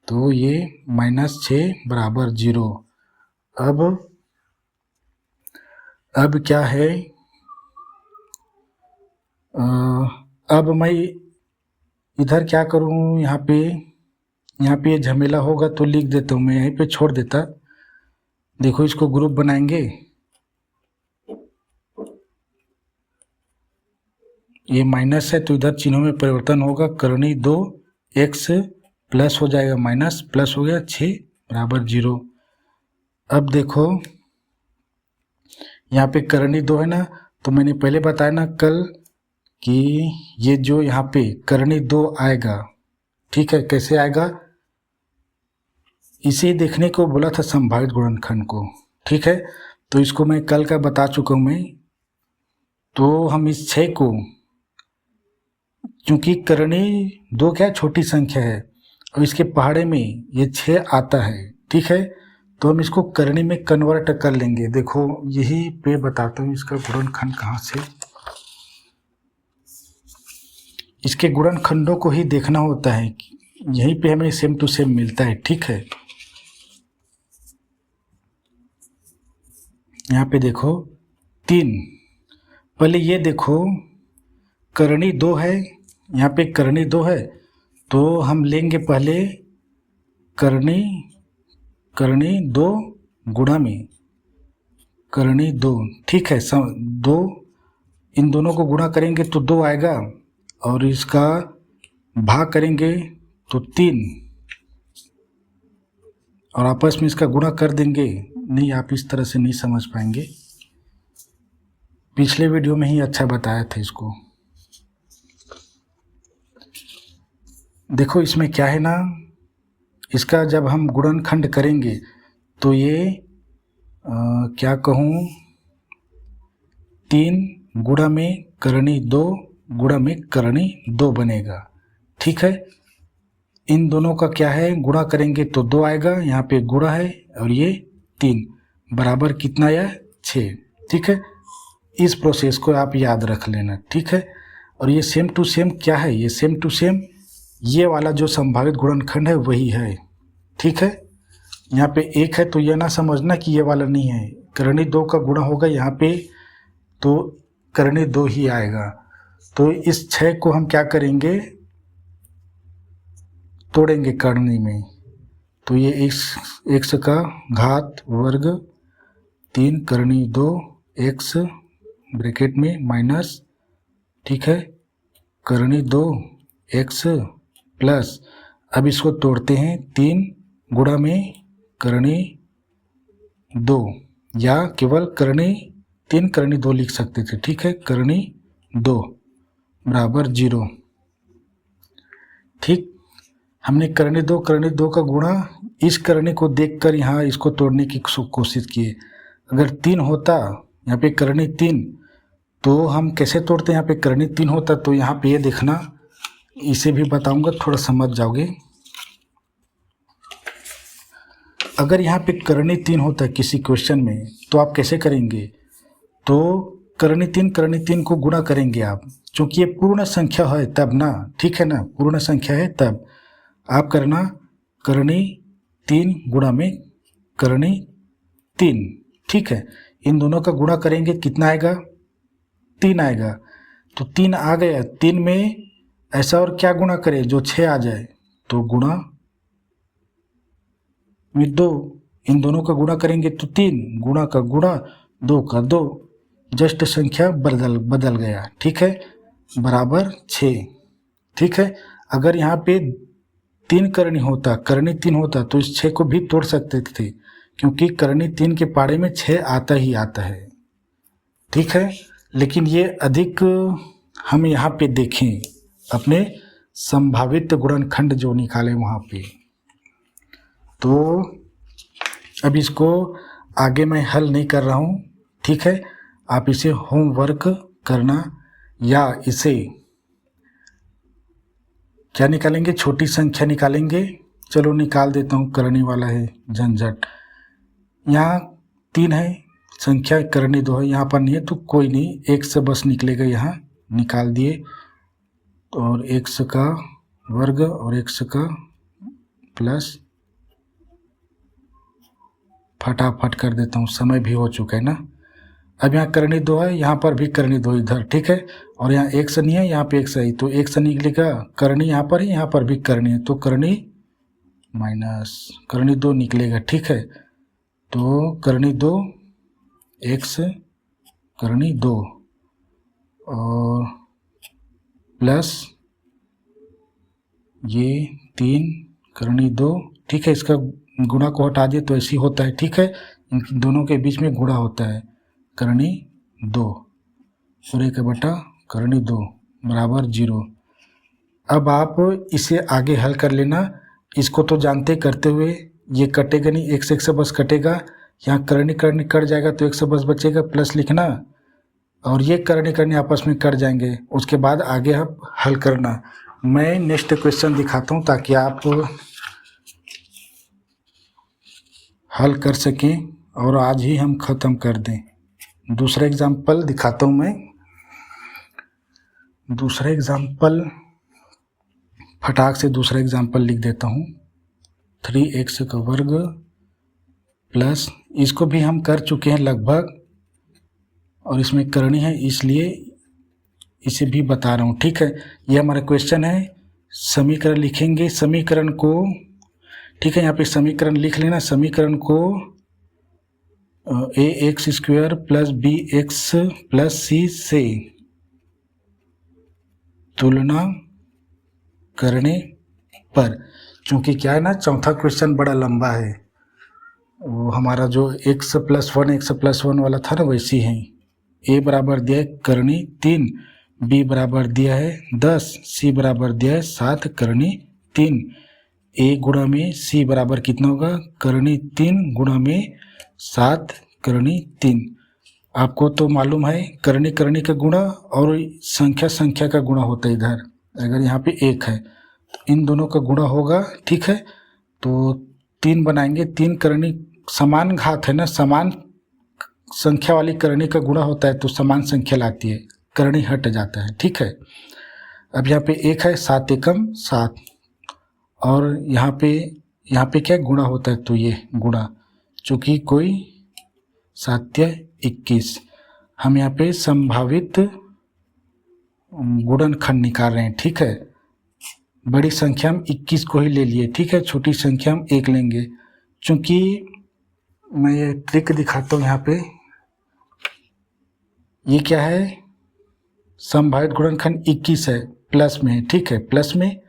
तो ये -6 बराबर 0। अब क्या है, अब मैं इधर क्या करूँ, यहाँ पे ये झमेला होगा तो लिख देता हूँ मैं, यहीं पे छोड़ देता। देखो इसको ग्रुप बनाएंगे, ये माइनस है तो इधर चिन्हों में परिवर्तन होगा, करनी 2 x प्लस हो जाएगा माइनस, प्लस हो गया 6 बराबर 0। अब देखो यहाँ पे करनी 2 है ना, तो मैंने पहले बताया ना कल कि ये जो यहाँ पे करनी 2 आएगा, ठीक है, कैसे आएगा, इसे देखने को बोला था संभावित गुणनखंड को, ठीक है। तो इसको मैं कल का बता चुका हूँ मैं। तो हम इस 6 को, क्योंकि करनी 2 क्या छोटी संख्या है और इसके पहाड़े में ये 6 आता है, ठीक है, तो हम इसको करनी में कन्वर्ट कर लेंगे। देखो यही पे बताता हूँ इसका गुणनखंड कहाँ से, इसके गुणनखंडों को ही देखना होता है, यहीं पे हमें सेम टू सेम मिलता है, ठीक है। यहाँ पे देखो 3, पहले ये देखो करनी 2 है, यहाँ पे करनी 2 है, तो हम लेंगे पहले करनी 2 गुणा में करनी 2, ठीक है। 2 इन दोनों को गुणा करेंगे तो 2 आएगा और इसका भाग करेंगे तो 3 और आपस में इसका गुणा कर देंगे। नहीं, आप इस तरह से नहीं समझ पाएंगे, पिछले वीडियो में ही अच्छा बताया था इसको। देखो इसमें क्या है ना, इसका जब हम गुणनखंड करेंगे तो ये क्या कहूँ, 3 गुणा में करनी 2 गुणा में करनी 2 बनेगा, ठीक है। इन दोनों का क्या है, गुणा करेंगे तो 2 आएगा, यहाँ पे गुणा है और ये 3 बराबर कितना आया 6, ठीक है। इस प्रोसेस को आप याद रख लेना, ठीक है। और ये सेम टू सेम क्या है, ये सेम टू सेम ये वाला जो संभावित गुणनखंड है वही है, ठीक है। यहाँ पे 1 है तो यह ना समझना कि ये वाला नहीं है, करनी 2 का गुणा होगा यहाँ पे तो करनी 2 ही आएगा। तो इस 6 को हम क्या करेंगे, तोड़ेंगे करनी में, तो ये x का घात वर्ग 3 करनी 2 x ब्रैकेट में माइनस, ठीक है, करनी 2 x प्लस, अब इसको तोड़ते हैं, 3 गुणा में करनी 2 या केवल करनी 3 करनी 2 लिख सकते थे, ठीक है, करनी 2 बराबर 0, ठीक। हमने करनी 2 का गुणा इस करनी को देखकर यहाँ इसको तोड़ने की कोशिश की। अगर 3 होता यहाँ पे करनी 3, तो हम कैसे तोड़ते हैं, यहाँ पे करनी 3 होता तो यहाँ पे ये देखना, इसे भी बताऊंगा थोड़ा समझ जाओगे। अगर यहाँ पे करनी 3 होता किसी क्वेश्चन में तो आप कैसे करेंगे, तो करनी 3 को गुणा करेंगे आप, क्योंकि ये पूर्ण संख्या है तब ना, ठीक है ना, पूर्ण संख्या है तब आप करना करनी 3 गुणा में करनी 3, ठीक है। इन दोनों का गुणा करेंगे कितना आएगा, 3 आएगा, तो 3 आ गया, 3 में ऐसा और क्या गुणा करें जो 6 आ जाए, तो गुणा में 2, इन दोनों का गुणा करेंगे तो 3 गुणा का गुणा 2 का 2, जस्ट संख्या बदल गया, ठीक है, बराबर 6, ठीक है। अगर यहाँ पे 3 करनी होता, करनी 3 होता तो इस 6 को भी तोड़ सकते थे, क्योंकि करनी 3 के पाड़े में 6 आता ही आता है, ठीक है। लेकिन ये अधिक हम यहाँ पे देखें अपने संभावित गुणनखंड जो निकाले वहाँ पे, तो अब इसको आगे मैं हल नहीं कर रहा हूँ, ठीक है। आप इसे होमवर्क करना, या इसे क्या निकालेंगे, छोटी संख्या निकालेंगे। चलो निकाल देता हूँ, करने वाला है झंझट। यहाँ 3 है संख्या, करनी 2 है, यहाँ पर नहीं है तो कोई नहीं, 1 से बस निकलेगा, यहाँ निकाल दिए। और एक्स का वर्ग और एक्स का प्लस, फटाफट कर देता हूँ, समय भी हो चुका है ना। अब यहाँ करनी 2 है, यहाँ पर भी करनी 2 इधर, ठीक है। और यहाँ एक्स नहीं है, यहाँ पे एक्स है, तो एक्स निकलेगा, करनी यहाँ पर है, यहाँ पर भी करनी है, तो करनी माइनस करनी 2 निकलेगा, ठीक है। तो करनी 2 एक्स करनी 2 और प्लस ये 3 करनी 2, ठीक है। इसका गुणा को हटा दिए तो ऐसे ही होता है, ठीक है। इन दोनों के बीच में गुणा होता है, करनी 2 और 1 बटा करनी 2 बराबर 0। अब आप इसे आगे हल कर लेना। इसको तो जानते करते हुए, ये कटेगा नहीं, एक से बस कटेगा, यहाँ करनी कट जाएगा तो एक से बस बचेगा, प्लस लिखना, और ये करनी आपस में कट जाएंगे। उसके बाद आगे आप हल करना। मैं नेक्स्ट क्वेश्चन दिखाता हूँ ताकि आप हल कर सकें और आज ही हम ख़त्म कर दें। दूसरा एग्जाम्पल दिखाता हूँ मैं। दूसरा एग्जाम्पल फटाक से दूसरा एग्जाम्पल लिख देता हूँ। 3x का वर्ग प्लस, इसको भी हम कर चुके हैं लगभग, और इसमें करनी है इसलिए इसे भी बता रहा हूँ, ठीक है। ये हमारा क्वेश्चन है। समीकरण लिखेंगे, समीकरण को, ठीक है, यहाँ पे समीकरण लिख लेना। समीकरण को ax² plus bx plus c से तुलना करने पर, चूँकि क्या है ना, चौथा क्वेश्चन बड़ा लंबा है, वो हमारा जो x+1 वाला था ना, वैसी है। a बराबर दिया है करनी 3, b बराबर दिया है 10, c बराबर दिया है 7 करनी 3। a गुणा में c बराबर कितना होगा, करनी 3 गुणा में 7 करनी 3। आपको तो मालूम है करनी का गुणा और संख्या का गुणा होता है। इधर अगर यहाँ पे 1 है तो इन दोनों का गुणा होगा, ठीक है। तो 3 बनाएंगे, 3 करनी समान घात है ना, समान संख्या वाली करनी का गुणा होता है तो समान संख्या लाती है, करनी हट जाता है, ठीक है। अब यहाँ पे 1 है, 7 एकम 7, और यहाँ पे क्या गुणा होता है, तो ये गुणा, चूँकि कोई 7 21, हम यहाँ पे संभावित गुणनखंड निकाल रहे हैं, ठीक है। बड़ी संख्या हम 21 को ही ले लिए, ठीक है, छोटी संख्या हम 1 लेंगे। चूँकि मैं ये ट्रिक दिखाता हूँ, यहाँ पे ये क्या है, संभावित गुणनखंड 21 है, प्लस में है, ठीक है, प्लस में,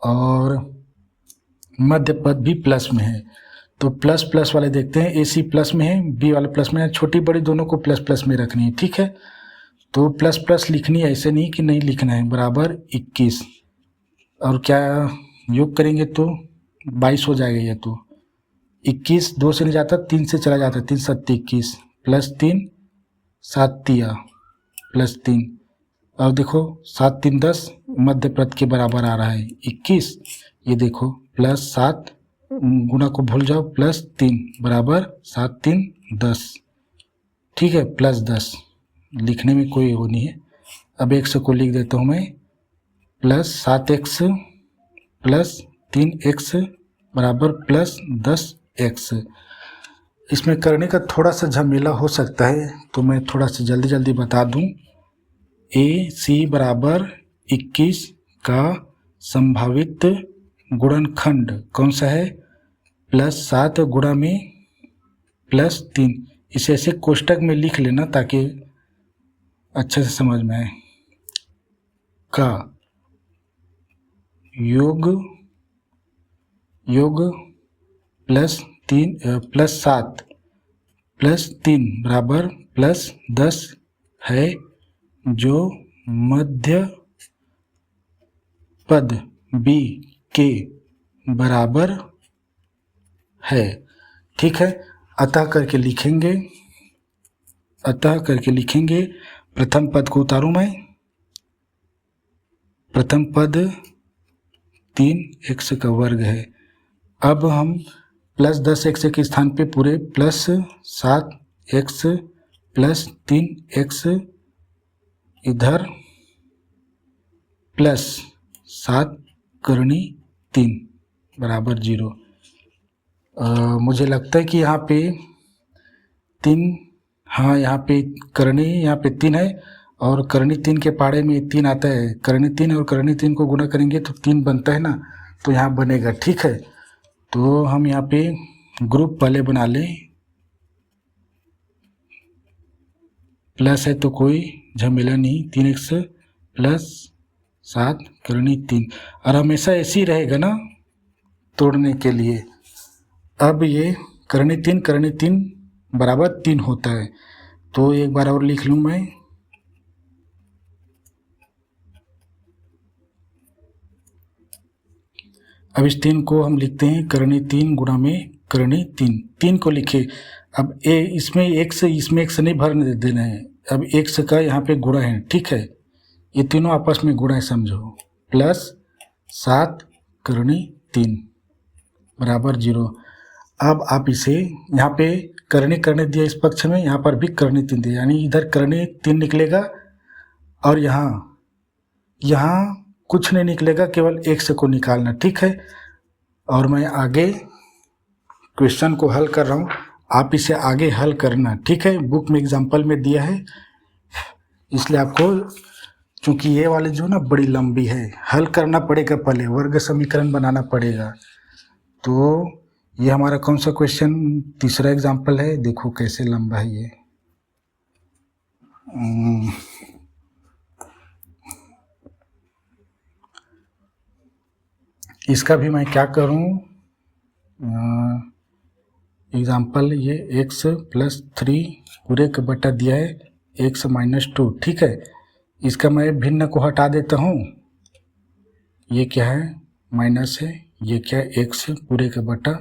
और मध्य पद भी प्लस में है। तो प्लस वाले देखते हैं, AC प्लस में है, B वाला प्लस में है, छोटी बड़ी दोनों को प्लस में रखनी है, ठीक है। तो प्लस लिखनी है, ऐसे नहीं कि नहीं लिखना है, बराबर 21, और क्या योग करेंगे तो 22 हो जाएगा। ये तो 21 2 से नहीं जाता, 3 से चला जाता है, 3 7 21 प्लस 3 7 तिया प्लस 3, और देखो 7 3 10 मध्य पद के बराबर आ रहा है 21। ये देखो प्लस 7 गुणा को भूल जाओ, प्लस 3 बराबर 7 3 10, ठीक है, प्लस 10। लिखने में कोई वो नहीं है। अब x को लिख देता हूँ मैं, प्लस 7x प्लस 3x बराबर प्लस 10x। इसमें करने का थोड़ा सा झमेला हो सकता है, तो मैं थोड़ा सा जल्दी बता दूं। AC बराबर 21 का संभावित गुणनखंड कौन सा है, प्लस 7 गुणा में प्लस 3। इसे ऐसे कोष्टक में लिख लेना ताकि अच्छे से समझ में आए। का योग प्लस 7 प्लस 3 बराबर प्लस 10 है, जो मध्य पद B के बराबर है, ठीक है। अतः करके लिखेंगे। प्रथम पद को उतारूं मैं, प्रथम पद 3x का वर्ग है। अब हम प्लस 10x के स्थान पे पूरे प्लस 7x प्लस 3x इधर प्लस 7 करनी 3 बराबर 0। मुझे लगता है कि यहाँ पे 3, हाँ यहाँ पे करनी, यहाँ पे 3 है और करनी 3 के पहाड़े में 3 आता है। करनी 3 और करनी 3 को गुणा करेंगे तो 3 बनता है ना, तो यहाँ बनेगा। ठीक है, तो हम यहाँ पे ग्रुप पहले बना लें। प्लस है तो कोई झमेला नहीं, 3x प्लस 7 करनी 3, और हमेशा ऐसे ही रहेगा ना तोड़ने के लिए। अब ये करनी 3 बराबर 3 होता है, तो एक बार और लिख लूँ मैं। अब इस 3 को हम लिखते हैं करनी 3 गुणा में करनी 3 को लिखे। अब इसमें x नहीं भरने देना है। अब x का यहाँ पे गुणा है। ठीक है, ये तीनों आपस में गुणा है समझो। प्लस 7 करनी 3 बराबर 0। अब आप इसे यहाँ पे करनी दिया इस पक्ष में, यहाँ पर भी करनी 3 दिया, यानी इधर करनी 3 निकलेगा और यहाँ कुछ नहीं निकलेगा, केवल x को निकालना। ठीक है, और मैं आगे क्वेश्चन को हल कर रहा हूँ, आप इसे आगे हल करना। ठीक है, बुक में एग्जाम्पल में दिया है, इसलिए आपको, चूँकि ये वाली जो ना बड़ी लंबी है, हल करना पड़ेगा, पहले वर्ग समीकरण बनाना पड़ेगा। तो ये हमारा कौन सा क्वेश्चन, तीसरा एग्जाम्पल है। देखो कैसे लंबा है ये। इसका भी मैं क्या करूं, एग्जाम्पल ये x प्लस 3 पूरे का बटा दिया है x माइनस 2। ठीक है, इसका मैं भिन्न को हटा देता हूँ। ये क्या है, माइनस है, ये क्या है, x पूरे का बटा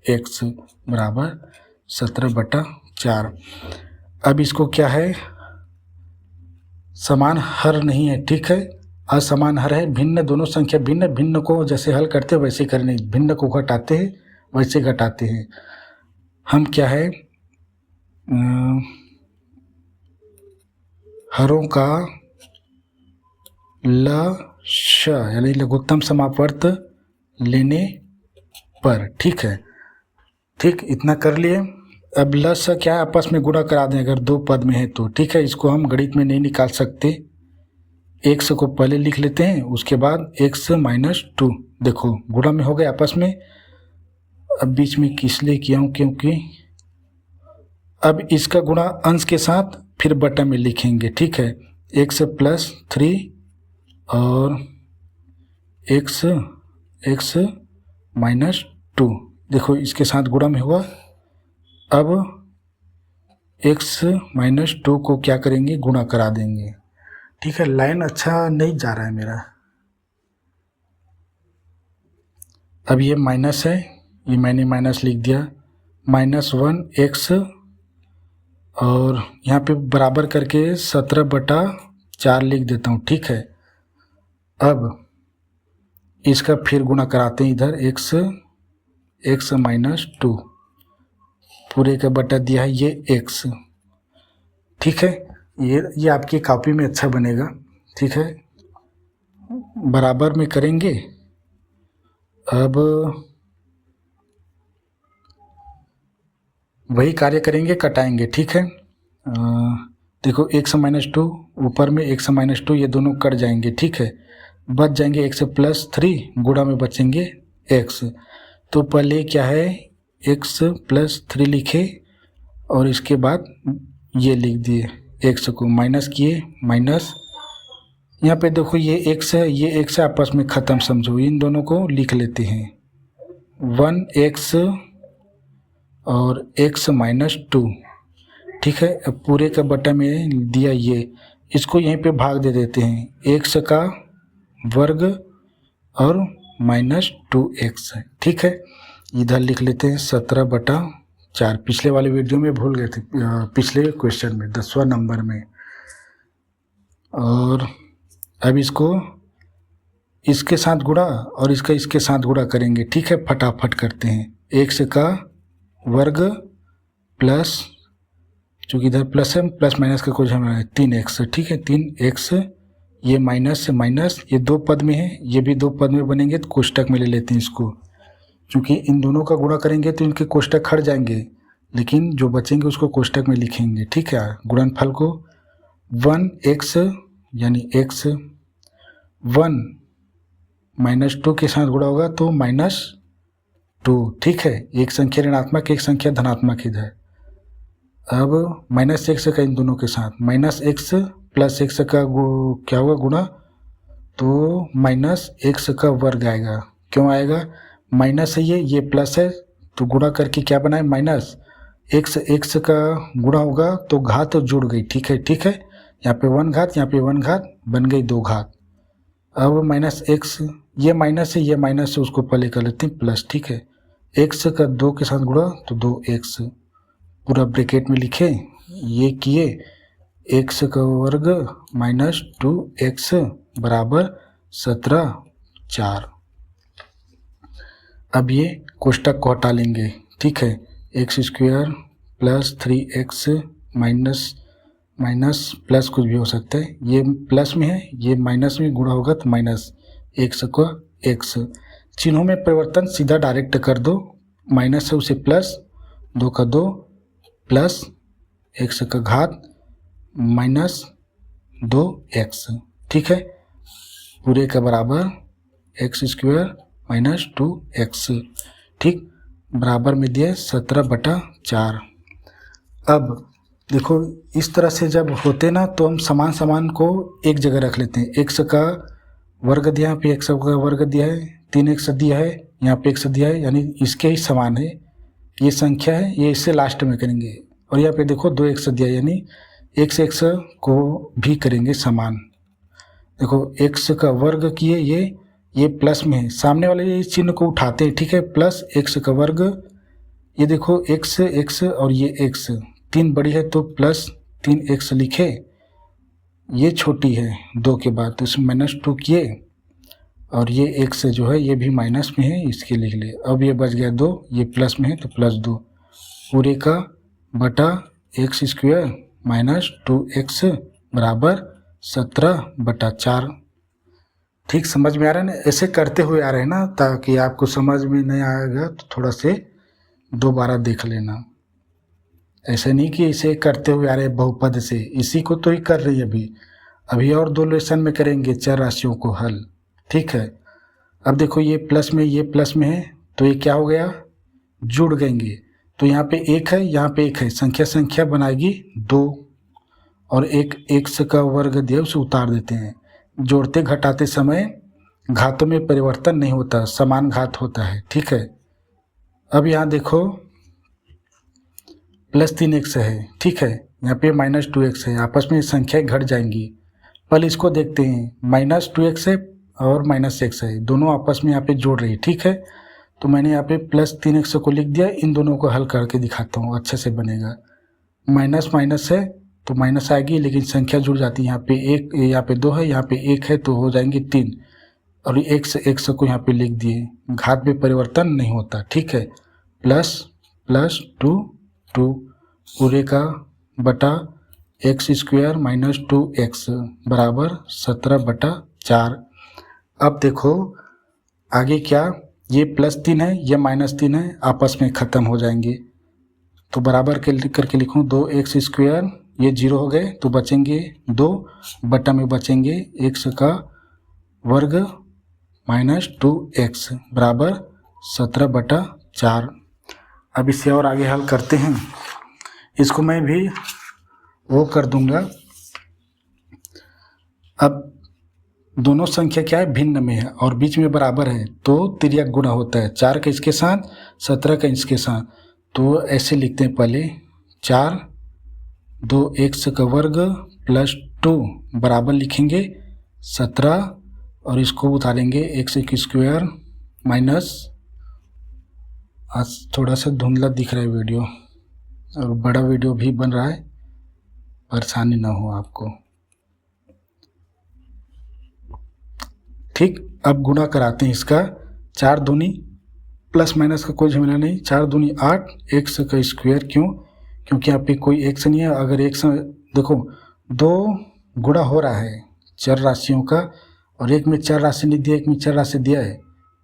x बराबर 17/4। अब इसको क्या है, समान हर नहीं है। ठीक है, असमान हर है, भिन्न, दोनों संख्या भिन्न, भिन्न को जैसे हल करते हैं वैसे करने, भिन्न को घटाते हैं वैसे घटाते हैं। हम क्या है, हरों का लश यानी लघुत्तम समापवर्त लेने पर। ठीक है, ठीक, इतना कर लिए। अब लस क्या है, आपस में गुणा करा दें अगर दो पद में है तो। ठीक है, इसको हम गणित में नहीं निकाल सकते। x को पहले लिख लेते हैं, उसके बाद x माइनस 2, देखो गुणा में हो गए आपस में। अब बीच में किस लिए किया हूँ, क्योंकि अब इसका गुणा अंश के साथ फिर बटा में लिखेंगे। ठीक है, x प्लस 3 और x माइनस 2, देखो इसके साथ गुणा में हुआ। अब x माइनस 2 को क्या करेंगे, गुणा करा देंगे। ठीक है, लाइन अच्छा नहीं जा रहा है मेरा। अब ये माइनस है, ये मैंने माइनस लिख दिया, -1x और यहाँ पे बराबर करके 17/4 लिख देता हूँ। ठीक है, अब इसका फिर गुणा कराते हैं इधर, x माइनस 2 पूरे का बटा दिया है ये x। ठीक है, ये आपकी कॉपी में अच्छा बनेगा। ठीक है, बराबर में करेंगे। अब वही कार्य करेंगे, कटाएंगे। ठीक है, देखो x माइनस 2 ऊपर में x माइनस 2, ये दोनों कट जाएंगे। ठीक है, बच जाएंगे x प्लस 3, गुणा में बचेंगे x। तो पहले क्या है, x प्लस 3 लिखे और इसके बाद ये लिख दिए, x को माइनस किए, माइनस यहाँ पे देखो ये x है, ये x आपस में ख़त्म समझो, इन दोनों को लिख लेते हैं, 1x और x माइनस 2। ठीक है, अब पूरे का बटा में दिया ये, इसको यहीं पे भाग दे देते हैं, x का वर्ग और माइनस 2x है। ठीक है, इधर लिख लेते हैं 17/4। पिछले वाले वीडियो में भूल गए थे, पिछले क्वेश्चन में 10वां नंबर में। और अब इसको इसके साथ गुणा और इसके साथ गुणा करेंगे। ठीक है, फटाफट करते हैं, x का वर्ग प्लस, चूँकि इधर प्लस है, प्लस माइनस का कोई झमेला नहीं, 3x। ठीक है, 3x ये माइनस से माइनस, ये दो पद में है, ये भी दो पद में बनेंगे तो कोष्टक में ले लेते हैं इसको, क्योंकि इन दोनों का गुणा करेंगे तो इनके कोष्टक हट जाएंगे, लेकिन जो बचेंगे उसको कोष्टक में लिखेंगे। ठीक है, गुणनफल को 1x यानी x 1 -2 के साथ गुणा होगा तो -2। ठीक है, एक संख्या ऋणात्मक एक संख्या धनात्मक है। अब -x का इन दोनों के साथ -x + x का क्या होगा गुणा, तो -x का वर्ग आएगा। क्यों आएगा, माइनस है ये प्लस है तो गुणा करके क्या बना है माइनस, x का गुणा होगा तो घात जुड़ गई। ठीक है, यहाँ पे 1 घात, यहाँ पे 1 घात, बन गई 2 घात। अब -x, ये माइनस है ये माइनस है, उसको पहले कर लेते हैं प्लस। ठीक है, x का 2 के साथ गुणा तो 2x, पूरा ब्रैकेट में लिखे, ये किए x का वर्ग -2x बराबर 17 4। अब ये कोष्टक को हटा लेंगे। ठीक है, x² + 3x माइनस प्लस कुछ भी हो सकता है, ये प्लस में है ये माइनस में गुणा होगा तो -x को x, चिन्हों में परिवर्तन सीधा डायरेक्ट कर दो, माइनस है उसे प्लस, 2 का 2 प्लस x का घात -2x। ठीक है, पूरे का बराबर x² - 2x। ठीक, बराबर में दिए 17/4। अब देखो इस तरह से जब होते ना तो हम समान को एक जगह रख लेते हैं। x का वर्ग दिया, यहाँ पे x का वर्ग दिया है, 3x दिया है, यहाँ पे x दिया है, यानी इसके ही समान है, ये संख्या है, ये इससे लास्ट में करेंगे। और यहाँ पे देखो 2x दिया, यानी x को भी करेंगे समान। देखो x का वर्ग किए, ये प्लस में है, सामने वाले इस चिन्ह को उठाते हैं। ठीक है, प्लस x का वर्ग, ये देखो x और ये x, 3 बड़ी है तो प्लस 3x लिखे, ये छोटी है 2 के बाद तो इसमें -2 किए, और ये x जो है ये भी माइनस में है, इसके लिख ले। अब ये बच गया 2, ये प्लस में है तो +2, पूरे का बटा x² - 2x बराबर 17/4। ठीक, समझ में आ रहा है ना, ऐसे करते हुए आ रहे हैं ना, ताकि आपको समझ में नहीं आएगा तो थोड़ा से दोबारा देख लेना। ऐसे नहीं कि इसे करते हुए आ रहे बहुपद से, इसी को तो ही कर रही है अभी और 2 लेसन में करेंगे चर राशियों को हल। ठीक है, अब देखो ये प्लस में है तो ये क्या हो गया, जुड़ गएंगे, तो यहाँ पे 1 है, यहाँ पे 1 है, संख्या बनाएगी 2, और एक x का वर्ग दिया उसे उतार देते हैं। जोड़ते घटाते समय घातों में परिवर्तन नहीं होता, समान घात होता है। ठीक है, अब यहाँ देखो +3x है। ठीक है, यहाँ पे -2x है, आपस में संख्याएं घट जाएंगी। पहले इसको देखते हैं, -2x है और -x है, दोनों आपस में यहाँ पे जोड़ रही है। ठीक है, तो मैंने यहाँ पे +3x को लिख दिया, इन दोनों को हल करके दिखाता हूँ, अच्छे से बनेगा। माइनस है तो माइनस आएगी, लेकिन संख्या जुड़ जाती है, यहाँ पे 1, यहाँ पे 2 है, यहाँ पे 1 है तो हो जाएंगे 3, और x को यहाँ पे लिख दिए, घात में परिवर्तन नहीं होता। ठीक है, प्लस 2 पूरे का बटा x² - 2x बराबर 17/4। अब देखो आगे क्या, ये +3 है, ये -3 है, आपस में ख़त्म हो जाएंगे, तो बराबर करके लिखूँ 2x², ये 0 हो गए तो बचेंगे 2, बटा में बचेंगे x का वर्ग -2x बराबर 17/4। अब इसे और आगे हल करते हैं, इसको मैं भी वो कर दूंगा। अब दोनों संख्या क्या है, भिन्न में है और बीच में बराबर है तो तिर्यक गुणा होता है, 4 का इसके साथ 17 का इसके साथ, तो ऐसे लिखते हैं पहले 4 2x का वर्ग +2 बराबर लिखेंगे 17, और इसको उतारेंगे x² माइनस, आज थोड़ा सा धुंधला दिख रहा है वीडियो और बड़ा वीडियो भी बन रहा है, परेशानी ना हो आपको। ठीक, अब गुणा कराते हैं इसका, 4 दूनी प्लस माइनस का कोई झमेला नहीं, 4 दूनी 8 x का स्क्वायर, क्योंकि यहाँ पे कोई x नहीं है। अगर x देखो 2 गुणा हो रहा है चर राशियों का, और एक में चर राशि नहीं दिया, एक में चर राशि दिया है,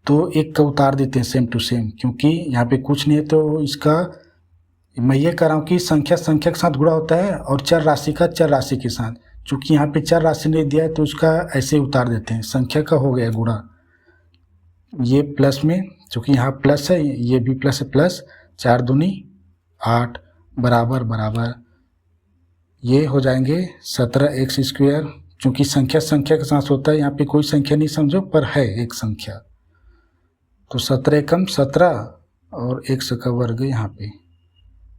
तो एक का उतार देते हैं सेम टू सेम, क्योंकि यहाँ पे कुछ नहीं है। तो इसका मैं ये कह रहा हूँ कि संख्या संख्या के साथ गुणा होता है और चर राशि का चर राशि के साथ। चूँकि यहाँ पे चर राशि नहीं दिया है तो उसका ऐसे उतार देते हैं, संख्या का हो गया गुणा। ये प्लस में, चूँकि यहाँ प्लस है, ये भी प्लस है, प्लस 4 दूनी 8 बराबर बराबर ये हो जाएंगे 17x²। चूँकि संख्या संख्या के साथ होता है, यहाँ पे कोई संख्या नहीं समझो, पर है एक संख्या, तो 17 एकम 17 और x का वर्ग यहाँ पे,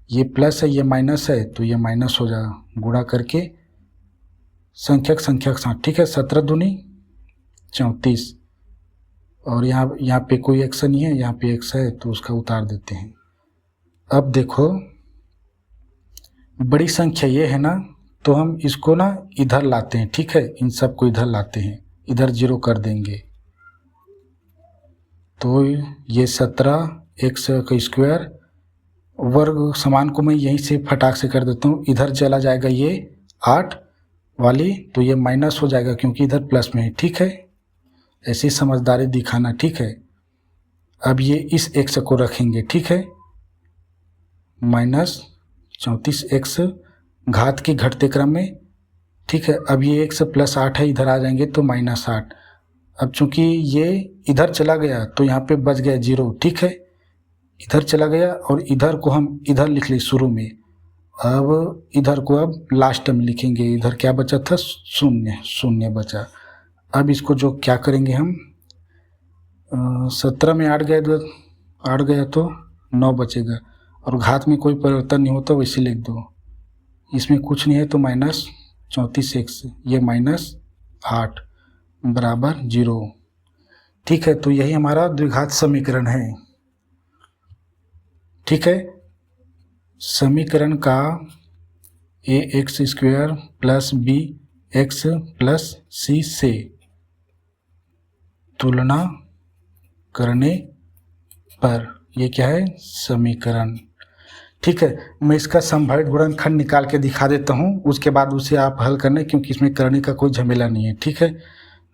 ये प्लस है ये माइनस है, तो ये माइनस हो जाएगा, गुणा करके संख्या के साथ। ठीक है, 17 दूनी 34, और यहाँ पे कोई x नहीं है, यहाँ पे x है तो उसका उतार देते हैं। अब देखो बड़ी संख्या ये है ना, तो हम इसको ना इधर लाते हैं। ठीक है, इन सब को इधर लाते हैं, इधर 0 कर देंगे, तो ये 17x² वर्ग समान को मैं यहीं से फटाक से कर देता हूँ। इधर चला जाएगा ये 8 वाली, तो ये माइनस हो जाएगा क्योंकि इधर प्लस में है। ठीक है, ऐसी समझदारी दिखाना। ठीक है, अब ये इस x को रखेंगे। ठीक है, -34x घात के घटते क्रम में। ठीक है, अब ये x + 8 है, इधर आ जाएंगे तो -8। अब चूंकि ये इधर चला गया तो यहाँ पे बच गया 0। ठीक है, इधर चला गया और इधर को हम इधर लिख ली शुरू में, अब इधर को अब लास्ट में लिखेंगे। इधर क्या बचा था, 0 बचा। अब इसको जो क्या करेंगे हम, 17 में 8 गया तो 9 बचेगा, और घात में कोई परिवर्तन नहीं होता, वैसे लिख दो। इसमें कुछ नहीं है तो -34x, ये -8 बराबर 0। ठीक है, तो यही हमारा द्विघात समीकरण है। ठीक है, समीकरण का ax² + bx + c से तुलना करने पर ये क्या है, समीकरण। ठीक है, मैं इसका संभावित गुणनखंड निकाल के दिखा देता हूँ, उसके बाद उसे आप हल करने, क्योंकि इसमें करने का कोई झमेला नहीं है। ठीक है,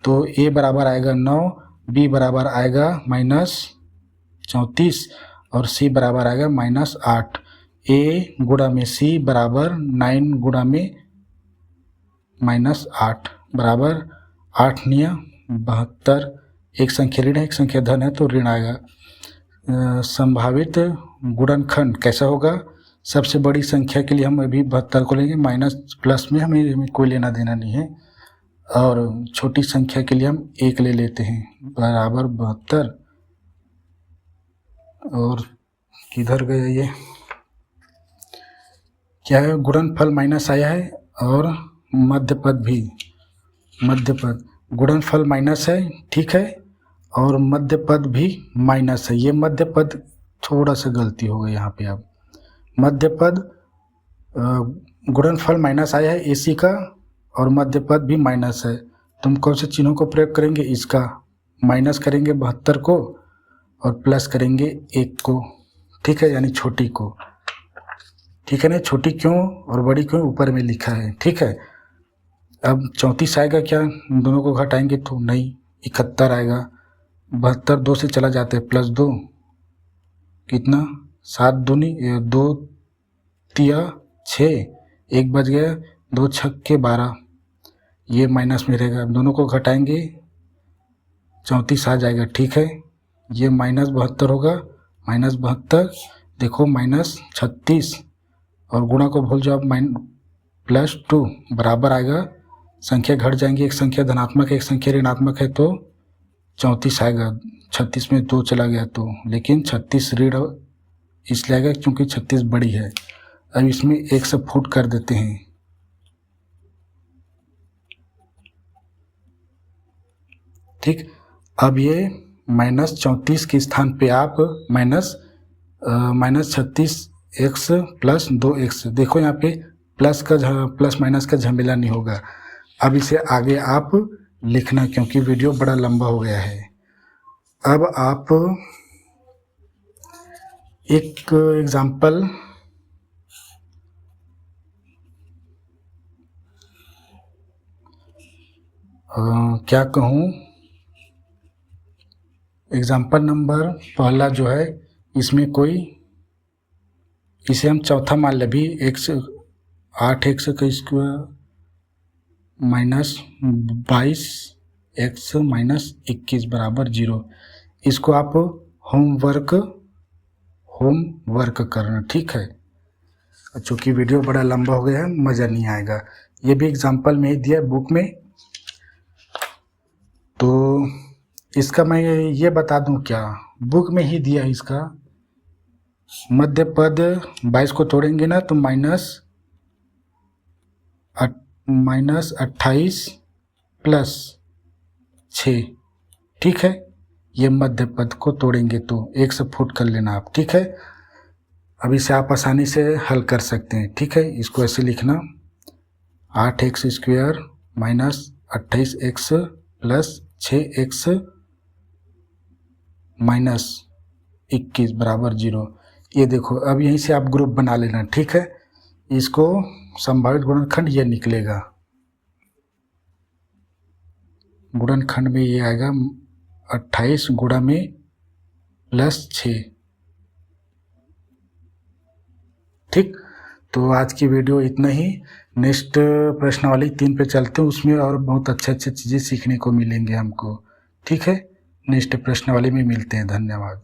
तो a बराबर आएगा 9, b बराबर आएगा -34 और c बराबर आएगा -8। a गुणा में c बराबर 9 गुणा में -8 बराबर 8 × 72। एक संख्या ऋण है, एक संख्या धन है, तो ऋण आएगा। संभावित गुणनखंड कैसा होगा, सबसे बड़ी संख्या के लिए हम अभी 72 को लेंगे, माइनस प्लस में हमें कोई लेना देना नहीं है, और छोटी संख्या के लिए हम 1 ले लेते हैं, बराबर 72। और किधर गया ये, क्या है, गुणनफल माइनस आया है और मध्यपद भी, मध्यपद गुणनफल माइनस है। ठीक है, और मध्यपद भी माइनस है। ये मध्यपद थोड़ा सा गलती हो गई यहाँ पे, अब मध्यपद गुणनफल माइनस आया है AC का, और मध्यपद भी माइनस है। तुम कौन से चिन्हों को प्रयोग करेंगे, इसका माइनस करेंगे 72 को और प्लस करेंगे 1 को। ठीक है, यानी छोटी को। ठीक है ना, छोटी क्यों और बड़ी क्यों ऊपर में लिखा है। ठीक है, अब 34 आएगा क्या, दोनों को घटाएंगे तो नहीं, 71 आएगा। 72 2 से चला जाता है, +2 कितना, 7 दूनी 2 तिया 6, 1 बच गया, 2 छक्के 12, ये माइनस में रहेगा। दोनों को घटाएंगे 34 आ जाएगा। ठीक है, ये -72 होगा, -72 देखो -36, और गुणा को भूल जाओ, +2 बराबर आएगा, संख्या घट जाएंगी, एक संख्या धनात्मक है एक संख्या ऋणात्मक है, तो 34 आएगा। 36 में 2 चला गया तो, लेकिन 36 ऋण इसलिए आएगा क्योंकि 36 बड़ी है। अब इसमें 1 से फुट कर देते हैं। ठीक, अब ये -34 के स्थान पे आप -36x + 2x, देखो यहाँ पे प्लस माइनस का झमेला नहीं होगा। अब इसे आगे आप लिखना, क्योंकि वीडियो बड़ा लंबा हो गया है। अब आप एक एग्जाम्पल क्या कहूँ, एग्जाम्पल नंबर पहला जो है इसमें कोई, इसे हम चौथा मान लें भी, 8x का स्क्वायर माइनस 22x माइनस 21 बराबर 0। इसको आप होमवर्क करना, ठीक है। चूँकि वीडियो बड़ा लंबा हो गया है, मज़ा नहीं आएगा। ये भी एग्जाम्पल में ही दिया बुक में। तो इसका मैं ये बता दूं, क्या बुक में ही दिया है इसका, मध्य पद 22 को तोड़ेंगे ना तो -28 प्लस 6, ठीक है। ये मध्य पद को तोड़ेंगे तो 1 से फुट कर लेना आप, ठीक है। अब इसे आप आसानी से हल कर सकते हैं, ठीक है। इसको ऐसे लिखना, 8x square minus 28x plus 6x minus 21 बराबर 0। ये देखो, अब यहीं से आप ग्रुप बना लेना, ठीक है। इसको संभावित गुणनखंड ये निकलेगा, गुणनखंड में ये आएगा 28 गुणा में प्लस 6, ठीक। तो आज की वीडियो इतना ही। नेक्स्ट प्रश्नावली 3 पे चलते हैं, उसमें और बहुत अच्छे चीज़ें सीखने को मिलेंगे हमको, ठीक है। नेक्स्ट प्रश्नावली में मिलते हैं, धन्यवाद।